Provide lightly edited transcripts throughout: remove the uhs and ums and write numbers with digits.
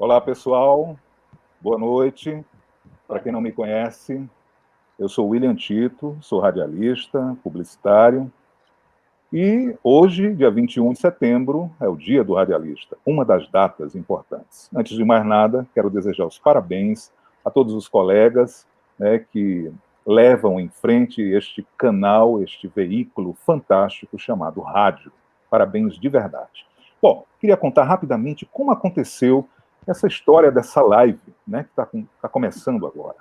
Olá, pessoal. Boa noite. Para quem não me conhece, eu sou William Tito, sou radialista, publicitário. E hoje, dia 21 de setembro, é o Dia do Radialista, uma das datas importantes. Antes de mais nada, quero desejar os parabéns a todos os colegas, que levam em frente este canal, este veículo fantástico chamado rádio. Parabéns de verdade. Bom, queria contar rapidamente como aconteceu essa história dessa live, que está começando agora.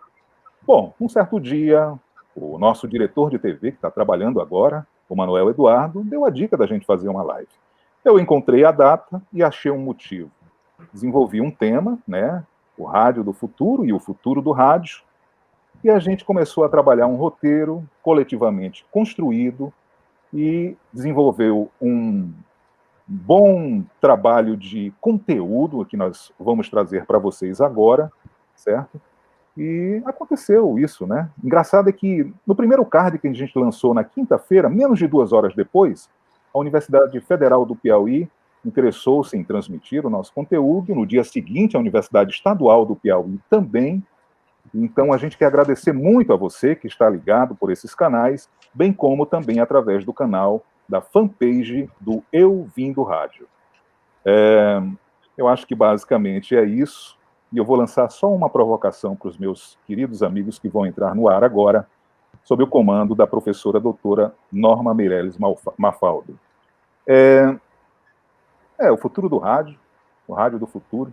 Bom, um certo dia, o nosso diretor de TV, que está trabalhando agora, o Manuel Eduardo, deu a dica da gente fazer uma live. Eu encontrei a data e achei um motivo. Desenvolvi um tema, o rádio do futuro e o futuro do rádio, e a gente começou a trabalhar um roteiro coletivamente construído e desenvolveu um bom trabalho de conteúdo que nós vamos trazer para vocês agora, certo? E aconteceu isso, né? Engraçado é que no primeiro card que a gente lançou na quinta-feira, menos de 2 horas depois, a Universidade Federal do Piauí interessou-se em transmitir o nosso conteúdo. No dia seguinte, a Universidade Estadual do Piauí também. Então, a gente quer agradecer muito a você que está ligado por esses canais, bem como também através do canal da fanpage do Eu Vim do Rádio. Eu acho que basicamente é isso. E eu vou lançar só uma provocação para os meus queridos amigos que vão entrar no ar agora, sob o comando da professora doutora Norma Meirelles Mafaldo. O futuro do rádio, o rádio do futuro.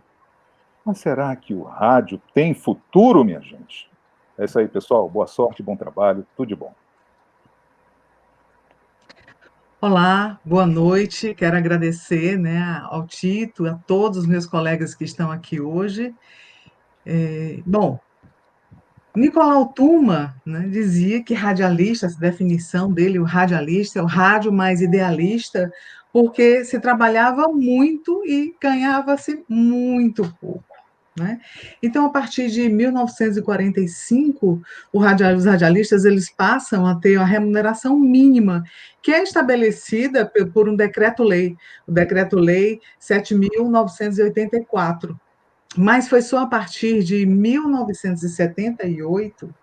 Mas será que o rádio tem futuro, minha gente? É isso aí, pessoal. Boa sorte, bom trabalho, tudo de bom. Olá, boa noite. Quero agradecer, ao Tito, a todos os meus colegas que estão aqui hoje. Bom, Nicolau Tuma, dizia que radialista, essa definição dele, o radialista, é o rádio mais idealista, porque se trabalhava muito e ganhava-se muito pouco. Então, a partir de 1945, os radialistas eles passam a ter a remuneração mínima, que é estabelecida por um decreto-lei, o Decreto-Lei 7.984. Mas foi só a partir de 1978,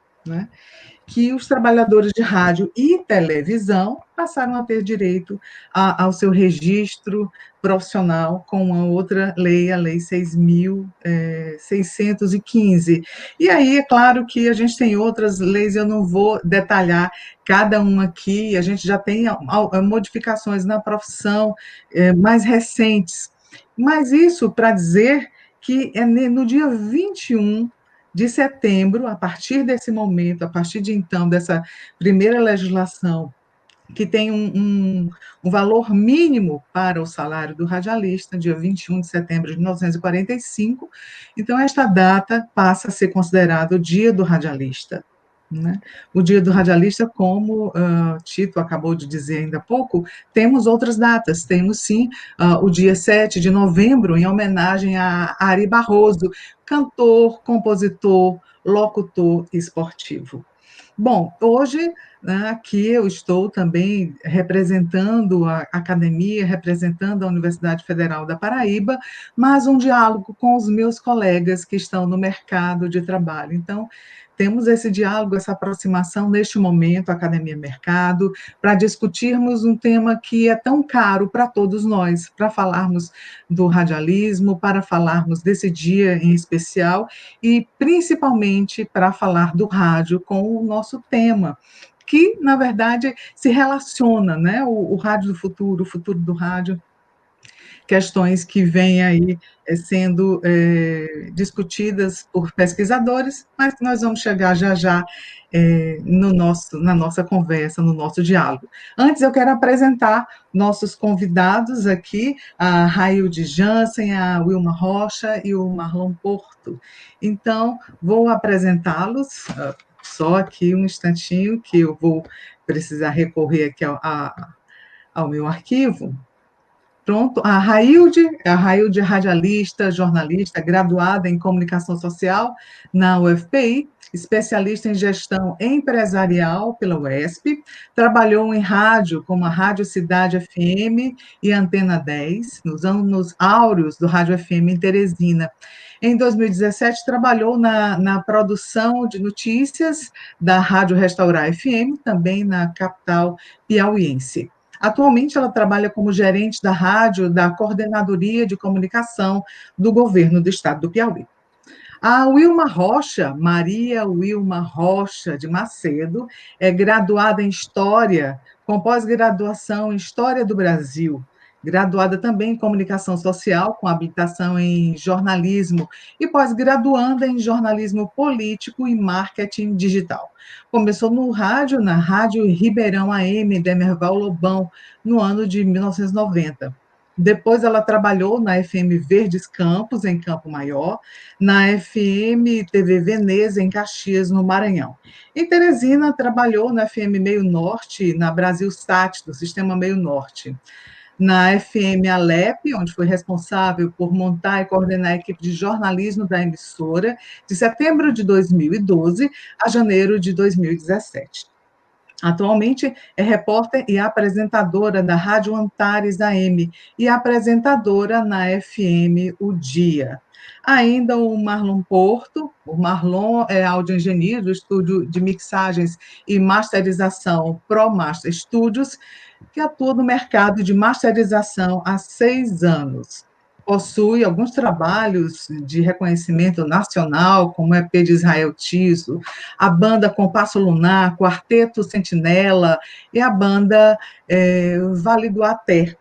que os trabalhadores de rádio e televisão passaram a ter direito ao seu registro profissional com a outra lei, a Lei 6.615. E aí, é claro que a gente tem outras leis, eu não vou detalhar cada uma aqui, a gente já tem modificações na profissão mais recentes. Mas isso para dizer que é no dia 21 de setembro, a partir desse momento, a partir de então, dessa primeira legislação, que tem um valor mínimo para o salário do radialista, dia 21 de setembro de 1945, então esta data passa a ser considerada o Dia do Radialista. O Dia do Radialista, como Tito acabou de dizer ainda há pouco, temos outras datas, temos sim o dia 7 de novembro, em homenagem a Ari Barroso, cantor, compositor, locutor esportivo. Bom, hoje aqui eu estou também representando a academia, representando a Universidade Federal da Paraíba, mas um diálogo com os meus colegas que estão no mercado de trabalho. Então, temos esse diálogo, essa aproximação neste momento, Academia Mercado, para discutirmos um tema que é tão caro para todos nós, para falarmos do radialismo, para falarmos desse dia em especial e principalmente para falar do rádio com o nosso tema, que, na verdade, se relaciona, o rádio do futuro, o futuro do rádio, questões que vêm aí sendo discutidas por pesquisadores, mas que nós vamos chegar já já na nossa conversa, no nosso diálogo. Antes, eu quero apresentar nossos convidados aqui, a Railde Jansen, a Wilma Rocha e o Marlon Porto. Então, vou apresentá-los, só aqui um instantinho, que eu vou precisar recorrer aqui ao meu arquivo. Pronto, a Railde é radialista, jornalista, graduada em comunicação social na UFPI, especialista em gestão empresarial pela UESP, trabalhou em rádio como a Rádio Cidade FM e Antena 10, nos anos áureos do Rádio FM em Teresina. Em 2017, trabalhou na produção de notícias da Rádio Restaurar FM, também na capital piauiense. Atualmente, ela trabalha como gerente da rádio da Coordenadoria de Comunicação do Governo do Estado do Piauí. A Wilma Rocha, Maria Wilma Rocha de Macedo, é graduada em História, com pós-graduação em História do Brasil, graduada também em Comunicação Social, com habilitação em Jornalismo e pós-graduanda em Jornalismo Político e Marketing Digital. Começou no rádio, na Rádio Ribeirão AM, Demerval Lobão, no ano de 1990. Depois ela trabalhou na FM Verdes Campos, em Campo Maior, na FM TV Veneza, em Caxias, no Maranhão. Em Teresina, trabalhou na FM Meio Norte, na Brasil Sat, do Sistema Meio Norte. Na FM Alep, onde foi responsável por montar e coordenar a equipe de jornalismo da emissora, de setembro de 2012 a janeiro de 2017. Atualmente é repórter e apresentadora da Rádio Antares AM e apresentadora na FM O Dia. Ainda o Marlon Porto, o Marlon é áudio-engenheiro do estúdio de mixagens e masterização ProMaster Studios, que atua no mercado de masterização há 6 anos. Possui alguns trabalhos de reconhecimento nacional, como o EP de Israel Tiso, a banda Compasso Lunar, Quarteto Sentinela e a banda Vale do Até.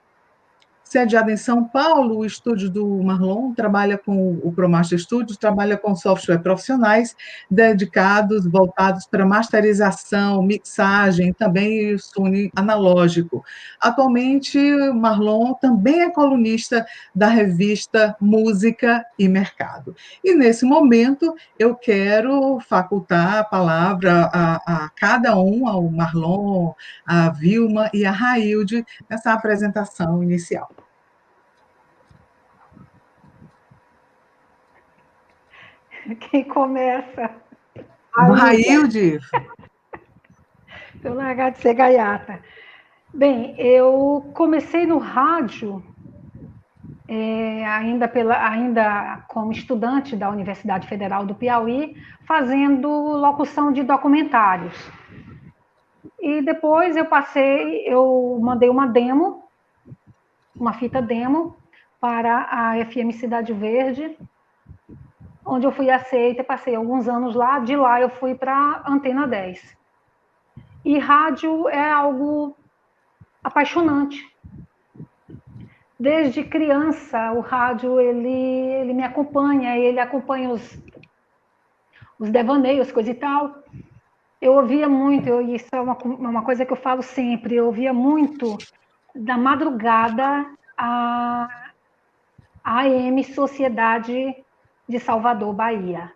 Sediado em São Paulo, o estúdio do Marlon trabalha com o ProMaster Studios, trabalha com software profissionais dedicados, voltados para masterização, mixagem, também Sony analógico. Atualmente, Marlon também é colunista da revista Música e Mercado. E, nesse momento, eu quero facultar a palavra a cada um, ao Marlon, a Vilma e a Railde, nessa apresentação inicial. Quem começa? Railde. Eu largar de ser gaiata. Bem, eu comecei no rádio ainda como estudante da Universidade Federal do Piauí, fazendo locução de documentários. E depois eu mandei uma demo, uma fita demo, para a FM Cidade Verde, onde eu fui aceita, passei alguns anos lá, de lá eu fui para a Antena 10. E rádio é algo apaixonante. Desde criança, o rádio, ele me acompanha, ele acompanha os devaneios, coisa e tal. Eu ouvia muito, isso é uma coisa que eu falo sempre, eu ouvia muito, da madrugada, a AM Sociedade de Salvador, Bahia.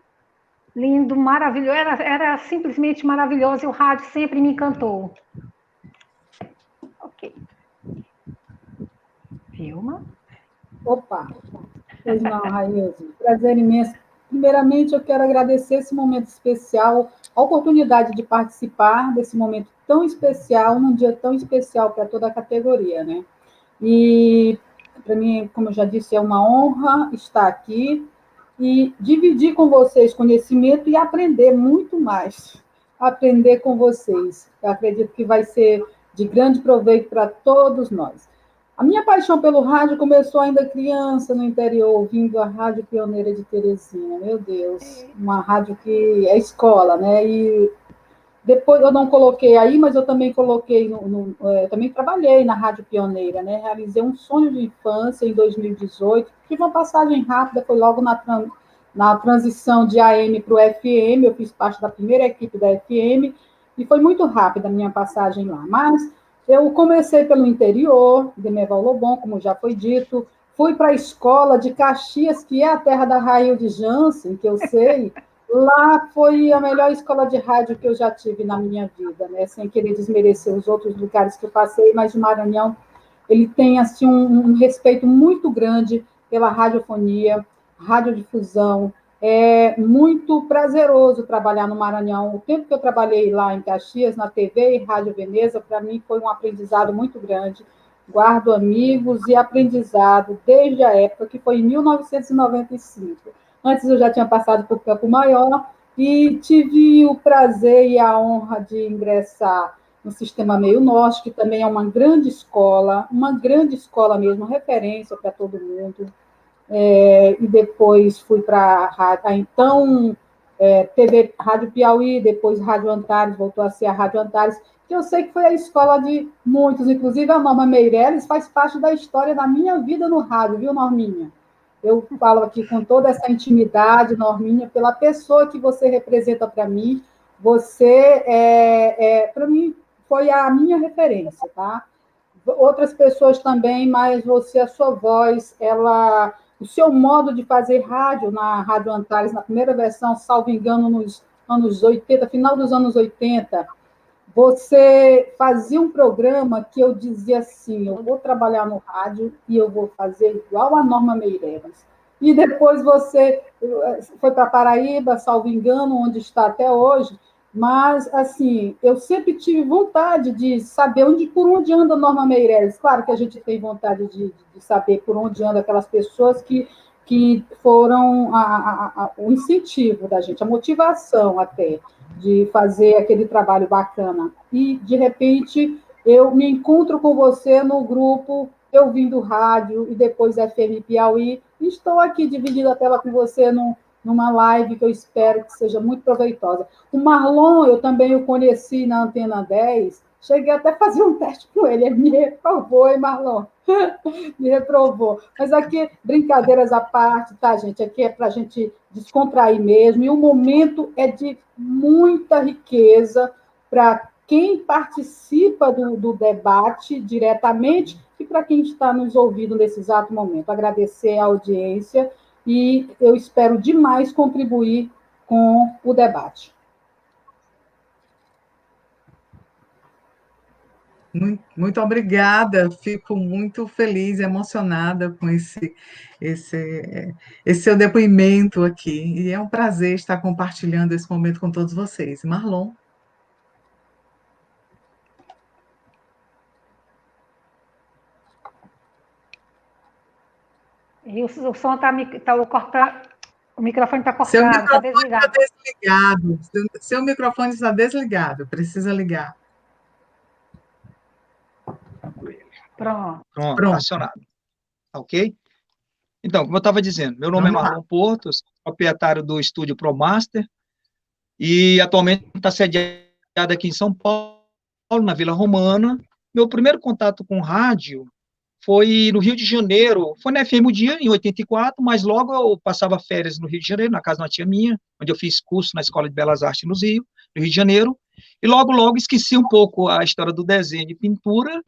Lindo, maravilhoso, era simplesmente maravilhoso, e o rádio sempre me encantou. Ok. Vilma? Opa! Pois não, Railde. Prazer imenso. Primeiramente, eu quero agradecer esse momento especial, a oportunidade de participar desse momento tão especial, num dia tão especial para toda a categoria, né? E, para mim, como eu já disse, é uma honra estar aqui e dividir com vocês conhecimento e aprender muito mais. Aprender com vocês. Eu acredito que vai ser de grande proveito para todos nós. A minha paixão pelo rádio começou ainda criança, no interior, ouvindo a Rádio Pioneira de Teresina. Meu Deus, uma rádio que é escola, né? E depois eu não coloquei aí, mas eu também coloquei, também trabalhei na Rádio Pioneira, né? Realizei um sonho de infância em 2018. Tive uma passagem rápida, foi logo na transição de AM para o FM. Eu fiz parte da primeira equipe da FM e foi muito rápida a minha passagem lá. Mas eu comecei pelo interior, de Demerval Lobão, como já foi dito. Fui para a escola de Caxias, que é a terra da Railde Jansen, que eu sei. Lá foi a melhor escola de rádio que eu já tive na minha vida, né? Sem querer desmerecer os outros lugares que eu passei, mas o Maranhão, ele tem assim, um respeito muito grande pela radiofonia, radiodifusão. É muito prazeroso trabalhar no Maranhão. O tempo que eu trabalhei lá em Caxias, na TV e Rádio Veneza, para mim foi um aprendizado muito grande. Guardo amigos e aprendizado desde a época, que foi em 1995. Antes eu já tinha passado por Campo Maior e tive o prazer e a honra de ingressar no Sistema Meio Norte, que também é uma grande escola mesmo, referência para todo mundo. E depois fui para a então TV Rádio Piauí, depois Rádio Antares, voltou a ser a Rádio Antares, que eu sei que foi a escola de muitos, inclusive a Norma Meirelles faz parte da história da minha vida no rádio, viu, Norminha? Eu falo aqui com toda essa intimidade, Norminha, pela pessoa que você representa para mim. Você, para mim, foi a minha referência, tá? Outras pessoas também, mas você, a sua voz, o seu modo de fazer rádio na Rádio Antares, na primeira versão, salvo engano, nos anos 80, final dos anos 80, você fazia um programa que eu dizia assim, eu vou trabalhar no rádio e eu vou fazer igual a Norma Meirelles. E depois você foi para Paraíba, salvo engano, onde está até hoje, mas, assim, eu sempre tive vontade de saber por onde anda a Norma Meirelles. Claro que a gente tem vontade de saber por onde andam aquelas pessoas que foram o incentivo da gente, a motivação até de fazer aquele trabalho bacana. E, de repente, eu me encontro com você no grupo, eu vim do rádio e depois FM Piauí, e estou aqui dividindo a tela com você numa live que eu espero que seja muito proveitosa. O Marlon, eu também o conheci na Antena 10, cheguei até a fazer um teste com ele me reprovou, hein, Marlon? Me reprovou. Mas aqui, brincadeiras à parte, tá, gente? Aqui é para a gente descontrair mesmo, e o momento é de muita riqueza para quem participa do debate diretamente e para quem está nos ouvindo nesse exato momento. Agradecer a audiência e eu espero demais contribuir com o debate. Muito obrigada, fico muito feliz e emocionada com esse seu depoimento aqui, e é um prazer estar compartilhando esse momento com todos vocês. Marlon. E o som está cortando, o microfone está Seu cortado, está microfone está desligado. desligado. Seu microfone está desligado, precisa ligar. Pronto. Acionado. Ok? Então, como eu estava dizendo, meu nome Vamos é lá. Marlon Porto, sou proprietário do estúdio ProMaster e atualmente está sediado aqui em São Paulo, na Vila Romana. Meu primeiro contato com rádio foi no Rio de Janeiro, foi na FM O Dia, em 84, mas logo eu passava férias no Rio de Janeiro, na casa de uma tia minha, onde eu fiz curso na Escola de Belas Artes no Rio de Janeiro, e logo esqueci um pouco a história do desenho de pintura,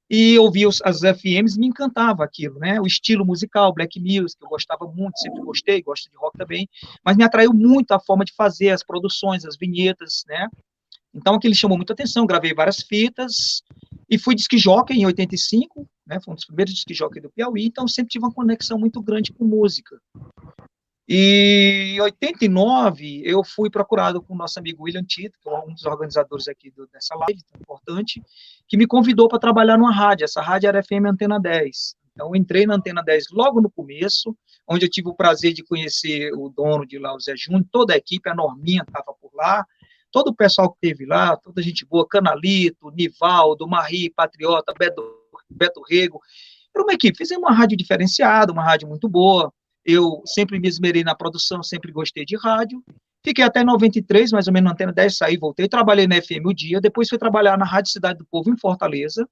e ouvia as FMs, me encantava aquilo, né? O estilo musical, black music, eu gostava muito, sempre gostei, gosto de rock também, mas me atraiu muito a forma de fazer as produções, as vinhetas, né? Então aquilo chamou muita atenção, gravei várias fitas e fui disc jockey em 85, né? Foi um dos primeiros disc jockey do Piauí, então sempre tive uma conexão muito grande com música. E em 89, eu fui procurado com o nosso amigo William Tito, que é um dos organizadores aqui dessa live, tão importante, que me convidou para trabalhar numa rádio. Essa rádio era FM Antena 10. Então, eu entrei na Antena 10 logo no começo, onde eu tive o prazer de conhecer o dono de lá, o Zé Júnior, toda a equipe, a Norminha estava por lá, todo o pessoal que esteve lá, toda gente boa, Canalito, Nivaldo, Marri, Patriota, Beto Rego. Era uma equipe, fizemos uma rádio diferenciada, uma rádio muito boa. Eu sempre me esmerei na produção, sempre gostei de rádio. Fiquei até 93, mais ou menos, na Antena 10, saí, voltei, trabalhei na FM O Dia, depois fui trabalhar na Rádio Cidade do Povo, em Fortaleza,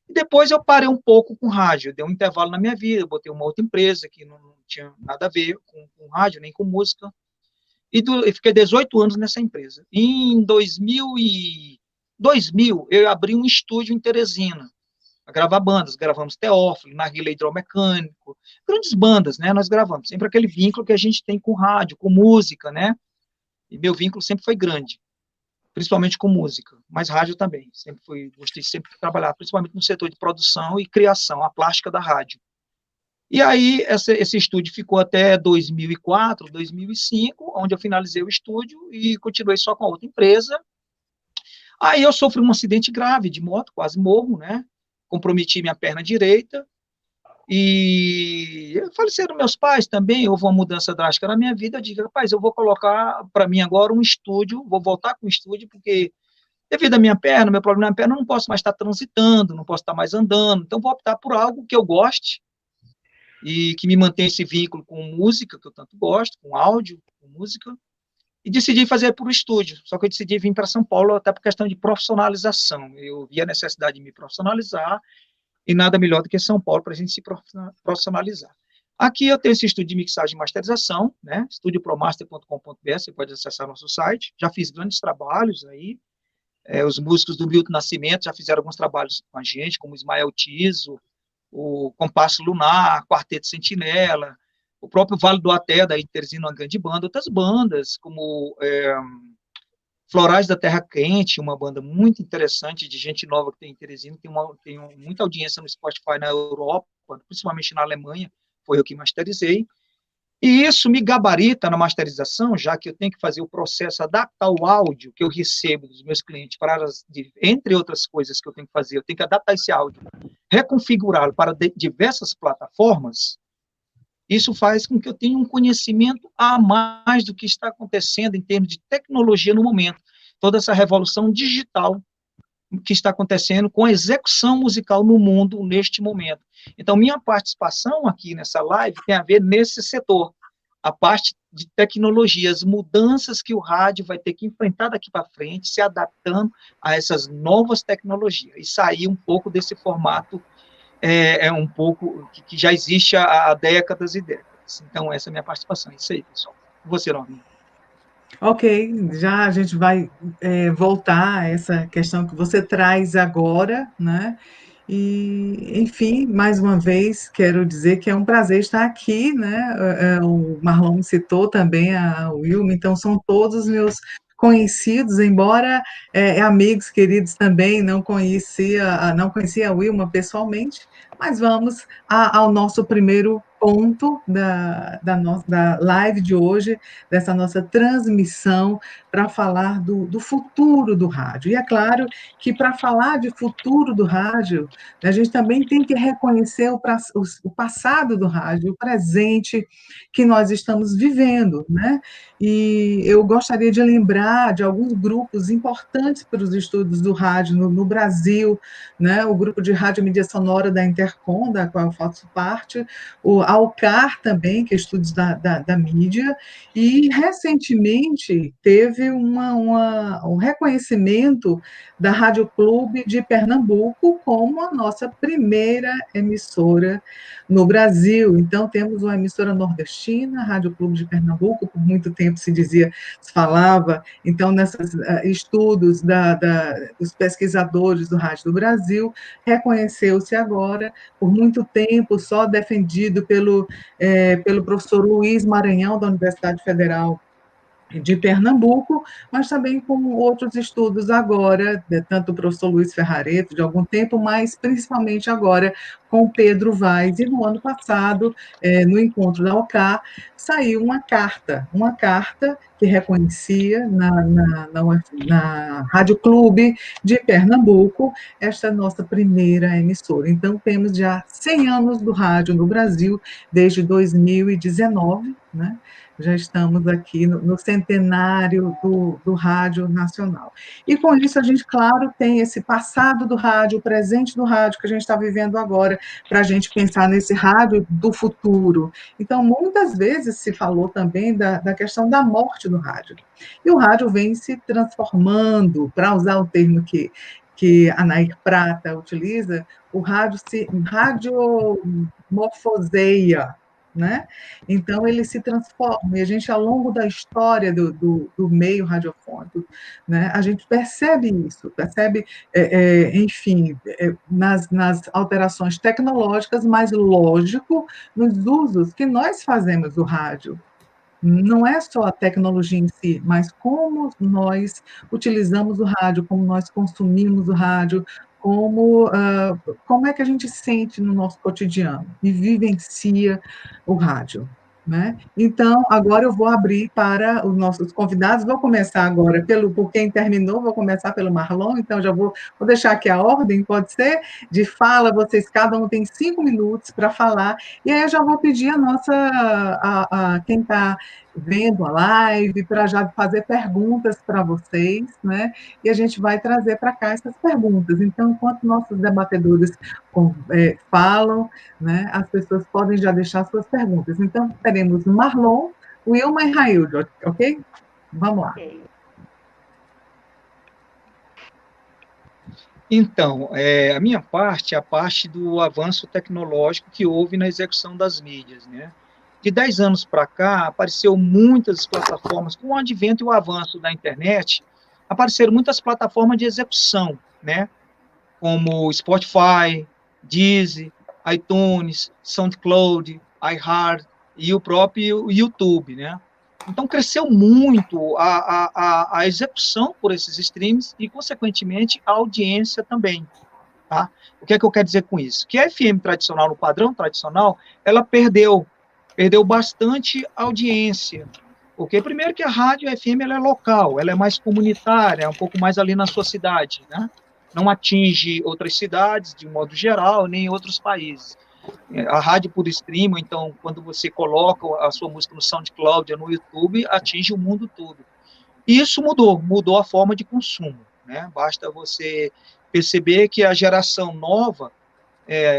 e depois eu parei um pouco com rádio, dei um intervalo na minha vida, botei uma outra empresa que não tinha nada a ver com rádio, nem com música, e fiquei 18 anos nessa empresa. Em 2000, eu abri um estúdio em Teresina, a gravar bandas, gravamos Teófilo, Narguilé Hidromecânico, grandes bandas, né, nós gravamos, sempre aquele vínculo que a gente tem com rádio, com música, né, e meu vínculo sempre foi grande, principalmente com música, mas rádio também, gostei sempre de trabalhar, principalmente no setor de produção e criação, a plástica da rádio. E aí, esse estúdio ficou até 2004, 2005, onde eu finalizei o estúdio e continuei só com a outra empresa. Aí eu sofri um acidente grave de moto, quase morro, né, comprometi minha perna direita, E faleceram meus pais também, houve uma mudança drástica na minha vida. Eu digo, rapaz, eu vou colocar para mim agora um estúdio, vou voltar com o estúdio, porque devido à minha perna, meu problema na perna, eu não posso mais estar transitando, não posso estar mais andando, então vou optar por algo que eu goste e que me mantenha esse vínculo com música, que eu tanto gosto, com áudio, com música, e decidi fazer por estúdio. Só que eu decidi vir para São Paulo até por questão de profissionalização. Eu vi a necessidade de me profissionalizar, e nada melhor do que São Paulo para a gente se profissionalizar. Aqui eu tenho esse estúdio de mixagem e masterização, né, estudiopromaster.com.br, você pode acessar nosso site, já fiz grandes trabalhos aí, os músicos do Milton Nascimento já fizeram alguns trabalhos com a gente, como Ismael Tiso, o Compasso Lunar, Quarteto Sentinela, o próprio Vale do Até, daí Teresina, uma grande banda, outras bandas, como Florais da Terra Quente, uma banda muito interessante, de gente nova que tem em Teresina, tem muita audiência no Spotify na Europa, principalmente na Alemanha, foi eu que masterizei, e isso me gabarita na masterização, já que eu tenho que fazer o processo, adaptar o áudio que eu recebo dos meus clientes, entre outras coisas que eu tenho que fazer, eu tenho que adaptar esse áudio, reconfigurá-lo para diversas plataformas. Isso faz com que eu tenha um conhecimento a mais do que está acontecendo em termos de tecnologia no momento. Toda essa revolução digital que está acontecendo com a execução musical no mundo neste momento. Então, minha participação aqui nessa live tem a ver nesse setor, a parte de tecnologia, as mudanças que o rádio vai ter que enfrentar daqui para frente, se adaptando a essas novas tecnologias, e sair um pouco desse formato um pouco que já existe há décadas e décadas. Então, essa é a minha participação. É isso aí, pessoal. Você, Norminha. Ok, já a gente vai voltar a essa questão que você traz agora, né? E, enfim, mais uma vez, quero dizer que é um prazer estar aqui, né? O Marlon citou também a Wilma, então são todos meus conhecidos, embora amigos queridos também, não conhecia a Wilma pessoalmente, mas vamos ao nosso primeiro ponto da live de hoje, dessa nossa transmissão, para falar do futuro do rádio. E é claro que, para falar de futuro do rádio, a gente também tem que reconhecer o passado do rádio, o presente que nós estamos vivendo, né? E eu gostaria de lembrar de alguns grupos importantes para os estudos do rádio no Brasil, né? O grupo de rádio mídia sonora da Intercom, da qual eu faço parte, o ALCAR também, que é estudos da mídia, e recentemente teve um reconhecimento da Rádio Clube de Pernambuco como a nossa primeira emissora no Brasil. Então, temos uma emissora nordestina, a Rádio Clube de Pernambuco, por muito tempo se falava, então, nesses estudos dos pesquisadores do Rádio do Brasil, reconheceu-se agora, por muito tempo, só defendido pelo professor Luiz Maranhão, da Universidade Federal de Pernambuco, mas também com outros estudos agora, tanto o professor Luiz Ferrareto, de algum tempo, mas principalmente agora com o Pedro Vaz. E no ano passado, no encontro da OCA, saiu uma carta que reconhecia na Rádio Clube de Pernambuco esta nossa primeira emissora. Então, temos já 100 anos do rádio no Brasil, desde 2019, né? Já estamos aqui no centenário do Rádio Nacional. E com isso a gente, claro, tem esse passado do rádio, o presente do rádio que a gente está vivendo agora, para a gente pensar nesse rádio do futuro. Então, muitas vezes se falou também da questão da morte do rádio. E o rádio vem se transformando, para usar o termo que a Nair Prata utiliza, o rádio se radiomorfoseia, né? Então, ele se transforma, e a gente, ao longo da história do meio radiofônico, né, a gente percebe isso, enfim, nas alterações tecnológicas, mas, lógico, nos usos que nós fazemos do rádio. Não é só a tecnologia em si, mas como nós utilizamos o rádio, como nós consumimos o rádio, como é que a gente sente no nosso cotidiano e vivencia o rádio. né? Então, agora eu vou abrir para os nossos convidados. Vou começar agora por quem terminou, vou começar pelo Marlon, então já vou deixar aqui a ordem, pode ser? De fala, vocês cada um tem 5 minutos para falar, e aí eu já vou pedir quem está vendo a live para já fazer perguntas para vocês, né? E a gente vai trazer para cá essas perguntas. Então, enquanto nossos debatedores falam, né, as pessoas podem já deixar suas perguntas. Então, teremos Marlon, Wilma e Raildo, ok? Vamos lá. Então, a minha parte é a parte do avanço tecnológico que houve na execução das mídias, né? De 10 anos para cá, apareceu muitas plataformas, com o advento e o avanço da internet, apareceram muitas plataformas de execução, né? Como Spotify, Deezer, iTunes, SoundCloud, iHeart e o próprio YouTube, né? Então, cresceu muito a execução por esses streams e, consequentemente, a audiência também, tá? O que é que eu quero dizer com isso? Que a FM tradicional, no padrão tradicional, ela perdeu bastante audiência, porque, primeiro, que a rádio FM ela é local, ela é mais comunitária, é um pouco mais ali na sua cidade, né? Não atinge outras cidades, de modo geral, nem outros países. A rádio por streaming, então, quando você coloca a sua música no SoundCloud, no YouTube, atinge o mundo todo. E isso mudou a forma de consumo, né? Basta você perceber que a geração nova,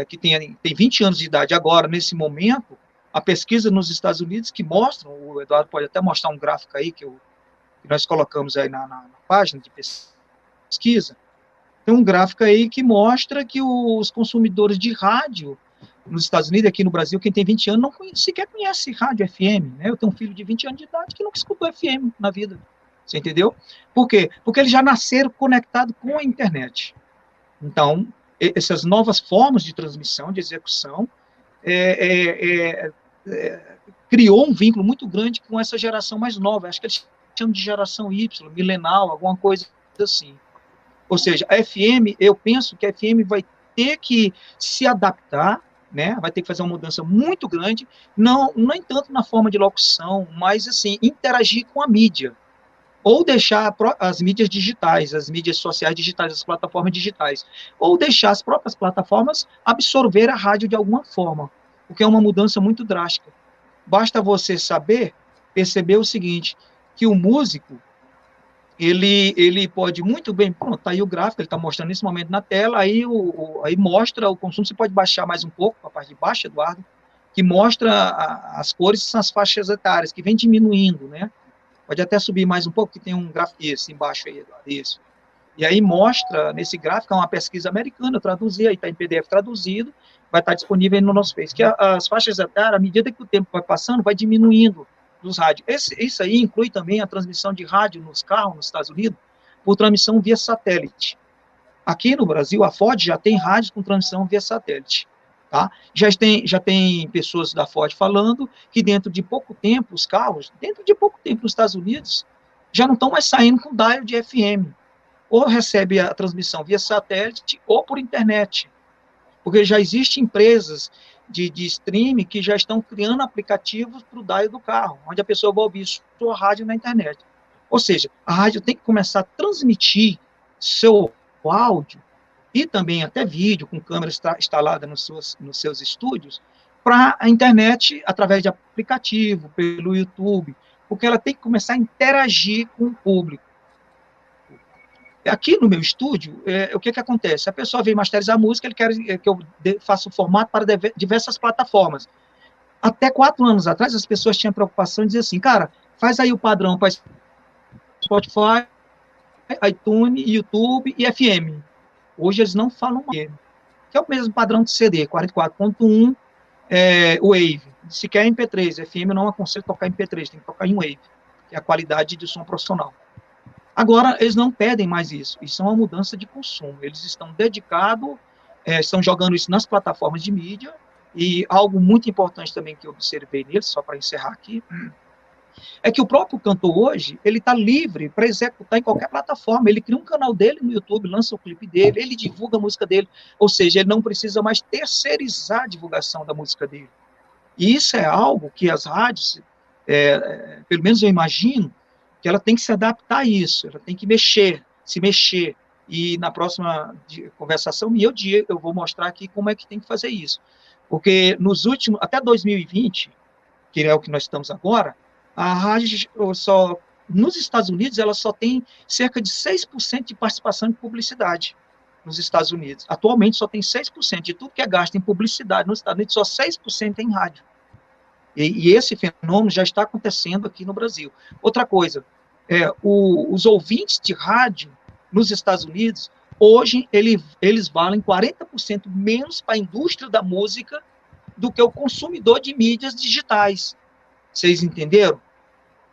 que tem 20 anos de idade agora, nesse momento, a pesquisa nos Estados Unidos que mostram, o Eduardo pode até mostrar um gráfico aí que nós colocamos aí na página de pesquisa, tem um gráfico aí que mostra que os consumidores de rádio nos Estados Unidos, aqui no Brasil, quem tem 20 anos sequer conhece rádio FM, né? Eu tenho um filho de 20 anos de idade que nunca escutou FM na vida, você entendeu? Por quê? Porque eles já nasceram conectados com a internet. Então, essas novas formas de transmissão, de execução, criou um vínculo muito grande com essa geração mais nova, acho que eles chamam de geração Y, milenal, alguma coisa assim. Ou seja, a FM, eu penso que a FM vai ter que se adaptar, né? Vai ter que fazer uma mudança muito grande, não nem tanto na forma de locução, mas assim, interagir com a mídia, ou deixar as mídias digitais, as mídias sociais digitais, as plataformas digitais, ou deixar as próprias plataformas absorver a rádio de alguma forma, o que é uma mudança muito drástica. Basta você perceber o seguinte, que o músico, ele pode muito bem, pronto, tá aí o gráfico, ele está mostrando nesse momento na tela, aí mostra o consumo, você pode baixar mais um pouco, a parte de baixo, Eduardo, que mostra as cores, são as faixas etárias, que vem diminuindo, né? Pode até subir mais um pouco, que tem um gráfico esse embaixo aí, Eduardo, isso. E aí mostra, nesse gráfico, é uma pesquisa americana, eu traduzi, aí está em PDF traduzido, vai estar disponível aí no nosso Face, que as faixas etárias, à medida que o tempo vai passando, vai diminuindo dos rádios. Isso aí inclui também a transmissão de rádio nos carros, nos Estados Unidos, por transmissão via satélite. Aqui no Brasil, a Ford já tem rádios com transmissão via satélite. Tá? Já tem pessoas da Ford falando que dentro de pouco tempo, os carros, dentro de pouco tempo nos Estados Unidos, já não estão mais saindo com dial de FM. Ou recebe a transmissão via satélite ou por internet. Porque já existem empresas de streaming que já estão criando aplicativos para o dial do carro, onde a pessoa vai ouvir sua rádio na internet. Ou seja, a rádio tem que começar a transmitir seu áudio e também até vídeo, com câmera instalada nos seus estúdios, para a internet, através de aplicativo, pelo YouTube, porque ela tem que começar a interagir com o público. Aqui no meu estúdio, o que acontece? A pessoa vem masterizar a música, ele quer que eu faça o formato para diversas plataformas. Até 4 anos atrás, as pessoas tinham preocupação de dizer assim, cara, faz aí o padrão para Spotify, iTunes, YouTube e FM. Hoje eles não falam mais, que é o mesmo padrão de CD, 44.1, Wave. Se quer MP3, FM eu não aconselho tocar MP3, tem que tocar em Wave, que é a qualidade de som profissional. Agora, eles não pedem mais isso é uma mudança de consumo, eles estão dedicados, estão jogando isso nas plataformas de mídia, e algo muito importante também que eu observei neles, só para encerrar aqui, é que o próprio cantor hoje, ele está livre para executar em qualquer plataforma, ele cria um canal dele no YouTube, lança o clipe dele, ele divulga a música dele, ou seja, ele não precisa mais terceirizar a divulgação da música dele. E isso é algo que as rádios, pelo menos eu imagino, que ela tem que se adaptar a isso, ela tem que se mexer. E na próxima conversação minha, eu vou mostrar aqui como é que tem que fazer isso. Porque nos últimos, até 2020, que é o que nós estamos agora, a rádio nos Estados Unidos, ela só tem cerca de 6% de participação em publicidade nos Estados Unidos. Atualmente só tem 6% de tudo que é gasto em publicidade nos Estados Unidos, só 6% é em rádio. E esse fenômeno já está acontecendo aqui no Brasil. Outra coisa, os ouvintes de rádio nos Estados Unidos, hoje, eles valem 40% menos para a indústria da música do que o consumidor de mídias digitais. Vocês entenderam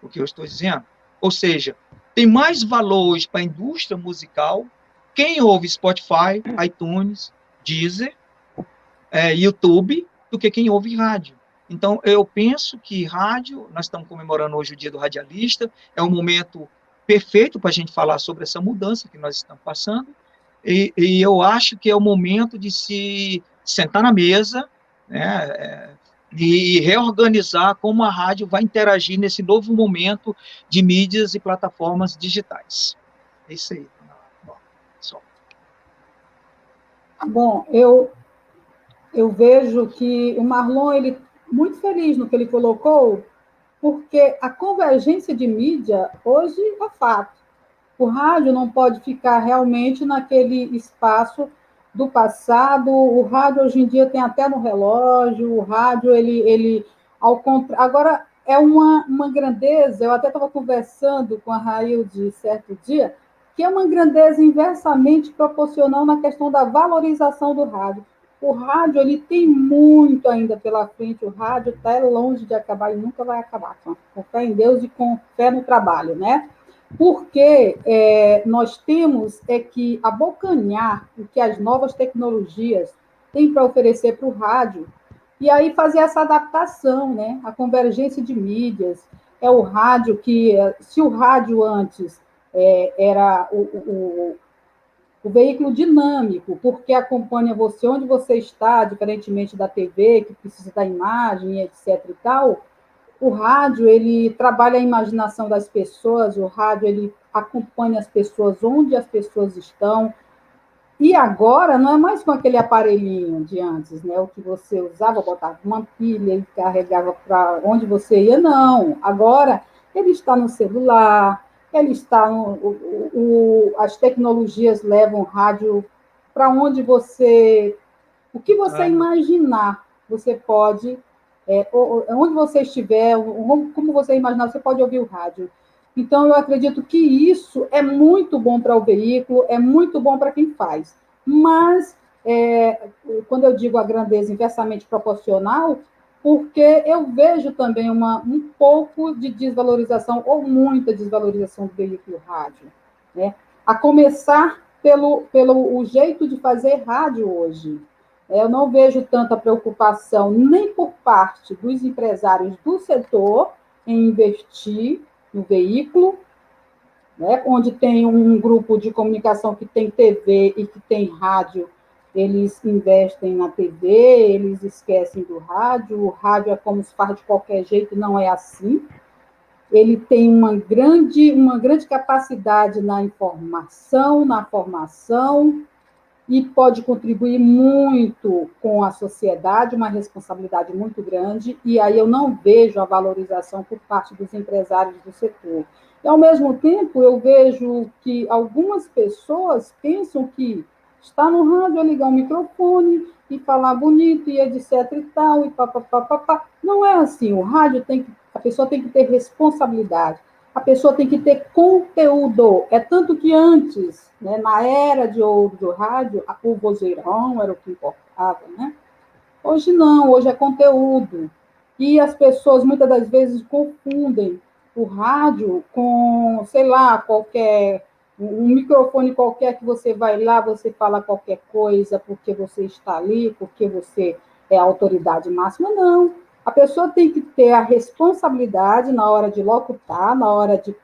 o que eu estou dizendo? Ou seja, tem mais valor hoje para a indústria musical quem ouve Spotify, iTunes, Deezer, YouTube, do que quem ouve rádio. Então, eu penso que rádio, nós estamos comemorando hoje o Dia do Radialista, é um momento perfeito para a gente falar sobre essa mudança que nós estamos passando, e eu acho que é o momento de se sentar na mesa, né, e reorganizar como a rádio vai interagir nesse novo momento de mídias e plataformas digitais. É isso aí. Bom, eu vejo que o Marlon, ele muito feliz no que ele colocou, porque a convergência de mídia hoje é fato. O rádio não pode ficar realmente naquele espaço do passado. O rádio hoje em dia tem até no relógio, o rádio, ele ao contrário. Agora, é uma grandeza, eu até estava conversando com a Railde certo dia, que é uma grandeza inversamente proporcional na questão da valorização do rádio. O rádio, ele tem muito ainda pela frente, o rádio está longe de acabar e nunca vai acabar, com fé em Deus e com fé no trabalho, né? Porque nós temos que abocanhar o que as novas tecnologias têm para oferecer para o rádio, e aí fazer essa adaptação, né? A convergência de mídias, é o rádio que, se o rádio antes era o veículo dinâmico, porque acompanha você onde você está, diferentemente da TV, que precisa da imagem, etc. e tal, o rádio, ele trabalha a imaginação das pessoas, o rádio, ele acompanha as pessoas onde as pessoas estão. E agora, não é mais com aquele aparelhinho de antes, né? O que você usava, botava uma pilha e carregava para onde você ia, não. Agora, ele está no celular, ele está as tecnologias levam o rádio para onde você... O que você imaginar, você pode... onde você estiver, como você imaginar, você pode ouvir o rádio. Então, eu acredito que isso é muito bom para o veículo, é muito bom para quem faz. Mas, quando eu digo a grandeza inversamente proporcional, porque eu vejo também um pouco de desvalorização, ou muita desvalorização do veículo rádio, né? A começar pelo o jeito de fazer rádio hoje. Eu não vejo tanta preocupação nem por parte dos empresários do setor em investir no veículo, né? Onde tem um grupo de comunicação que tem TV e que tem rádio, eles investem na TV, eles esquecem do rádio, o rádio é como se faz de qualquer jeito, não é assim. Ele tem uma grande capacidade na informação, na formação, e pode contribuir muito com a sociedade, uma responsabilidade muito grande, e aí eu não vejo a valorização por parte dos empresários do setor. E, ao mesmo tempo, eu vejo que algumas pessoas pensam que está no rádio é ligar um microfone e falar bonito e etc e tal, e papapá. Não é assim, a pessoa tem que ter responsabilidade. A pessoa tem que ter conteúdo. É tanto que antes, né, na era de ouro do rádio, o vozeirão era o que importava, né? Hoje não, hoje é conteúdo. E as pessoas, muitas das vezes, confundem o rádio com, sei lá, um microfone qualquer que você vai lá, você fala qualquer coisa porque você está ali, porque você é a autoridade máxima. Não. A pessoa tem que ter a responsabilidade na hora de locutar, na hora de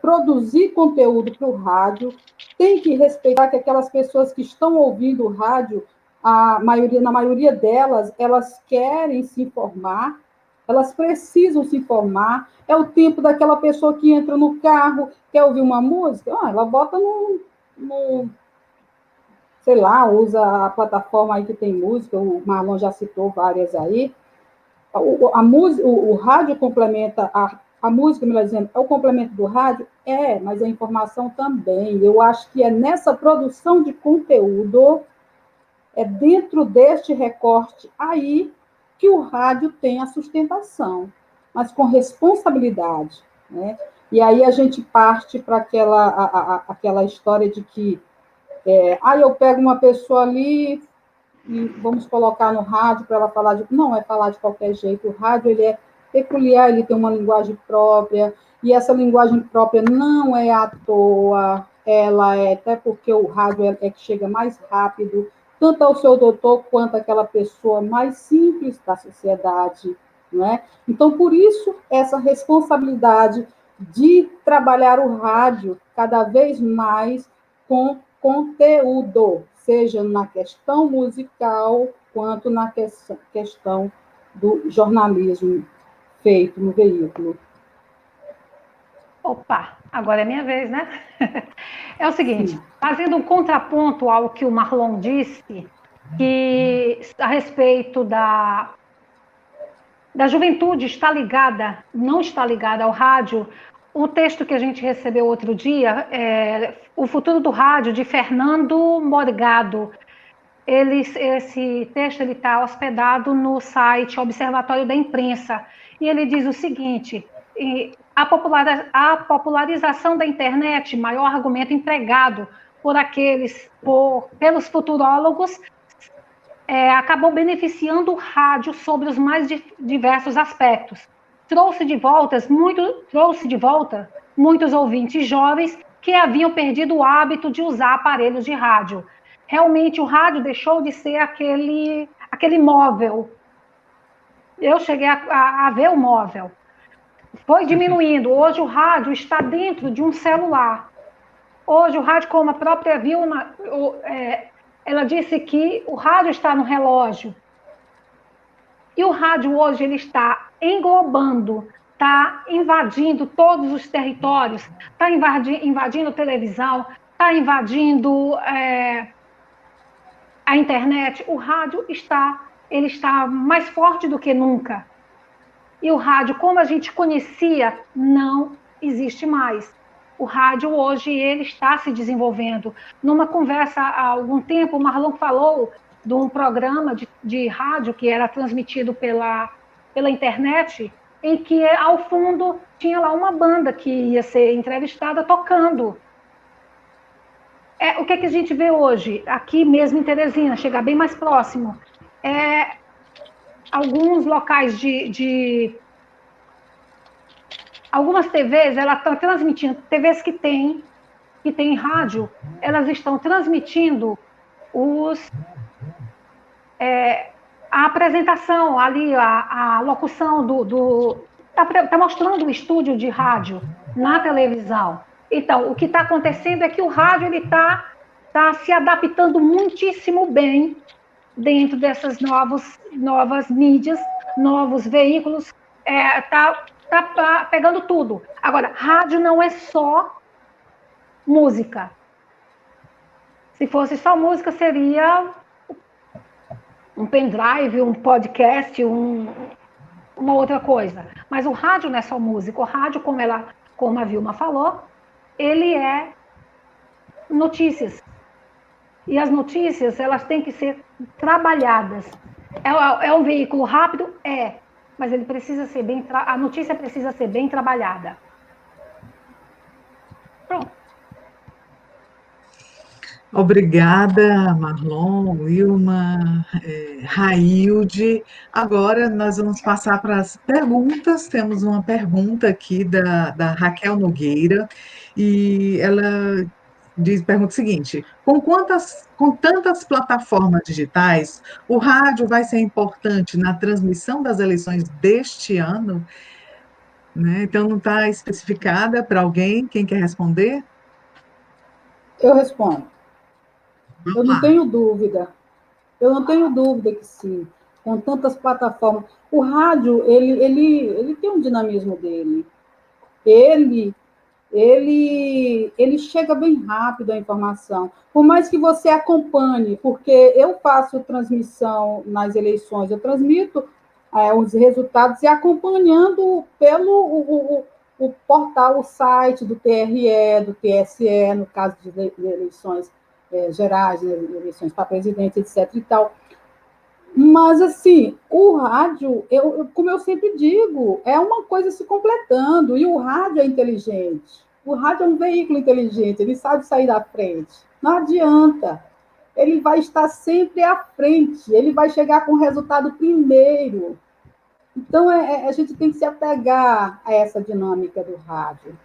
produzir conteúdo para o rádio, tem que respeitar que aquelas pessoas que estão ouvindo o rádio na maioria delas, elas querem se informar, elas precisam se informar. É o tempo daquela pessoa que entra no carro, quer ouvir uma música, ela bota no sei lá, usa a plataforma aí que tem música, o Marlon já citou várias aí. O rádio complementa a música, melhor dizendo, é o complemento do rádio? Mas a informação também. Eu acho que é nessa produção de conteúdo, é dentro deste recorte aí que o rádio tem a sustentação, mas com responsabilidade, né? E aí a gente parte para aquela história de que eu pego uma pessoa ali e vamos colocar no rádio para ela falar Não é falar de qualquer jeito. O rádio, ele é peculiar, ele tem uma linguagem própria, e essa linguagem própria não é à toa, ela até porque o rádio é que chega mais rápido, tanto ao seu doutor quanto àquela pessoa mais simples da sociedade, não é? Então, por isso, essa responsabilidade de trabalhar o rádio cada vez mais com conteúdo, seja na questão musical, quanto na questão do jornalismo feito no veículo. Opa, agora é minha vez, né? É o seguinte, fazendo um contraponto ao que o Marlon disse, que a respeito da juventude não está ligada ao rádio, o texto que a gente recebeu outro dia, O Futuro do Rádio, de Fernando Morgado. Esse texto está hospedado no site Observatório da Imprensa, e ele diz o seguinte: a popularização da internet, maior argumento empregado pelos futurólogos, acabou beneficiando o rádio sobre os mais diversos aspectos. Trouxe de volta muitos ouvintes jovens que haviam perdido o hábito de usar aparelhos de rádio. Realmente, o rádio deixou de ser aquele móvel. Eu cheguei a ver o móvel. Foi diminuindo. Hoje, o rádio está dentro de um celular. Hoje, o rádio, como a própria Vilma, ela disse que o rádio está no relógio. E o rádio hoje ele está englobando, está invadindo todos os territórios, está invadindo televisão, está invadindo a internet. O rádio ele está mais forte do que nunca. E o rádio, como a gente conhecia, não existe mais. O rádio hoje ele está se desenvolvendo. Numa conversa há algum tempo, o Marlon falou de um programa de rádio que era transmitido pela internet, em que ao fundo tinha lá uma banda que ia ser entrevistada tocando. O que a gente vê hoje, aqui mesmo em Teresina, chegar bem mais próximo, alguns locais algumas TVs, elas estão transmitindo, TVs que tem rádio, elas estão transmitindo a apresentação ali, a locução está mostrando o estúdio de rádio na televisão. Então, o que está acontecendo é que o rádio ele está se adaptando muitíssimo bem dentro dessas novas mídias, novos veículos, está pegando tudo. Agora, rádio não é só música. Se fosse só música, seria um pendrive, um podcast, uma outra coisa. Mas o rádio não é só música. O rádio, como a Vilma falou, ele é notícias. E as notícias, elas têm que ser trabalhadas. É um veículo rápido? Mas ele precisa ser a notícia precisa ser bem trabalhada. Pronto. Obrigada, Marlon, Wilma, Railde. Agora nós vamos passar para as perguntas. Temos uma pergunta aqui da Raquel Nogueira, e ela pergunta o seguinte: com tantas plataformas digitais, o rádio vai ser importante na transmissão das eleições deste ano? Né? Então, não está especificada para alguém? Quem quer responder? Eu respondo. Eu não tenho dúvida. Eu não tenho dúvida que sim, com tantas plataformas. O rádio, ele tem um dinamismo dele. Ele, ele chega bem rápido a informação. Por mais que você acompanhe, porque eu faço transmissão nas eleições, eu transmito os resultados e acompanhando pelo o portal, o site do TRE, do TSE, no caso de eleições gerais, eleições para presidente, etc. e tal. Mas, assim, o rádio, como eu sempre digo, é uma coisa se completando, e o rádio é inteligente. O rádio é um veículo inteligente, ele sabe sair da frente. Não adianta. Ele vai estar sempre à frente, ele vai chegar com o resultado primeiro. Então, a gente tem que se apegar a essa dinâmica do rádio.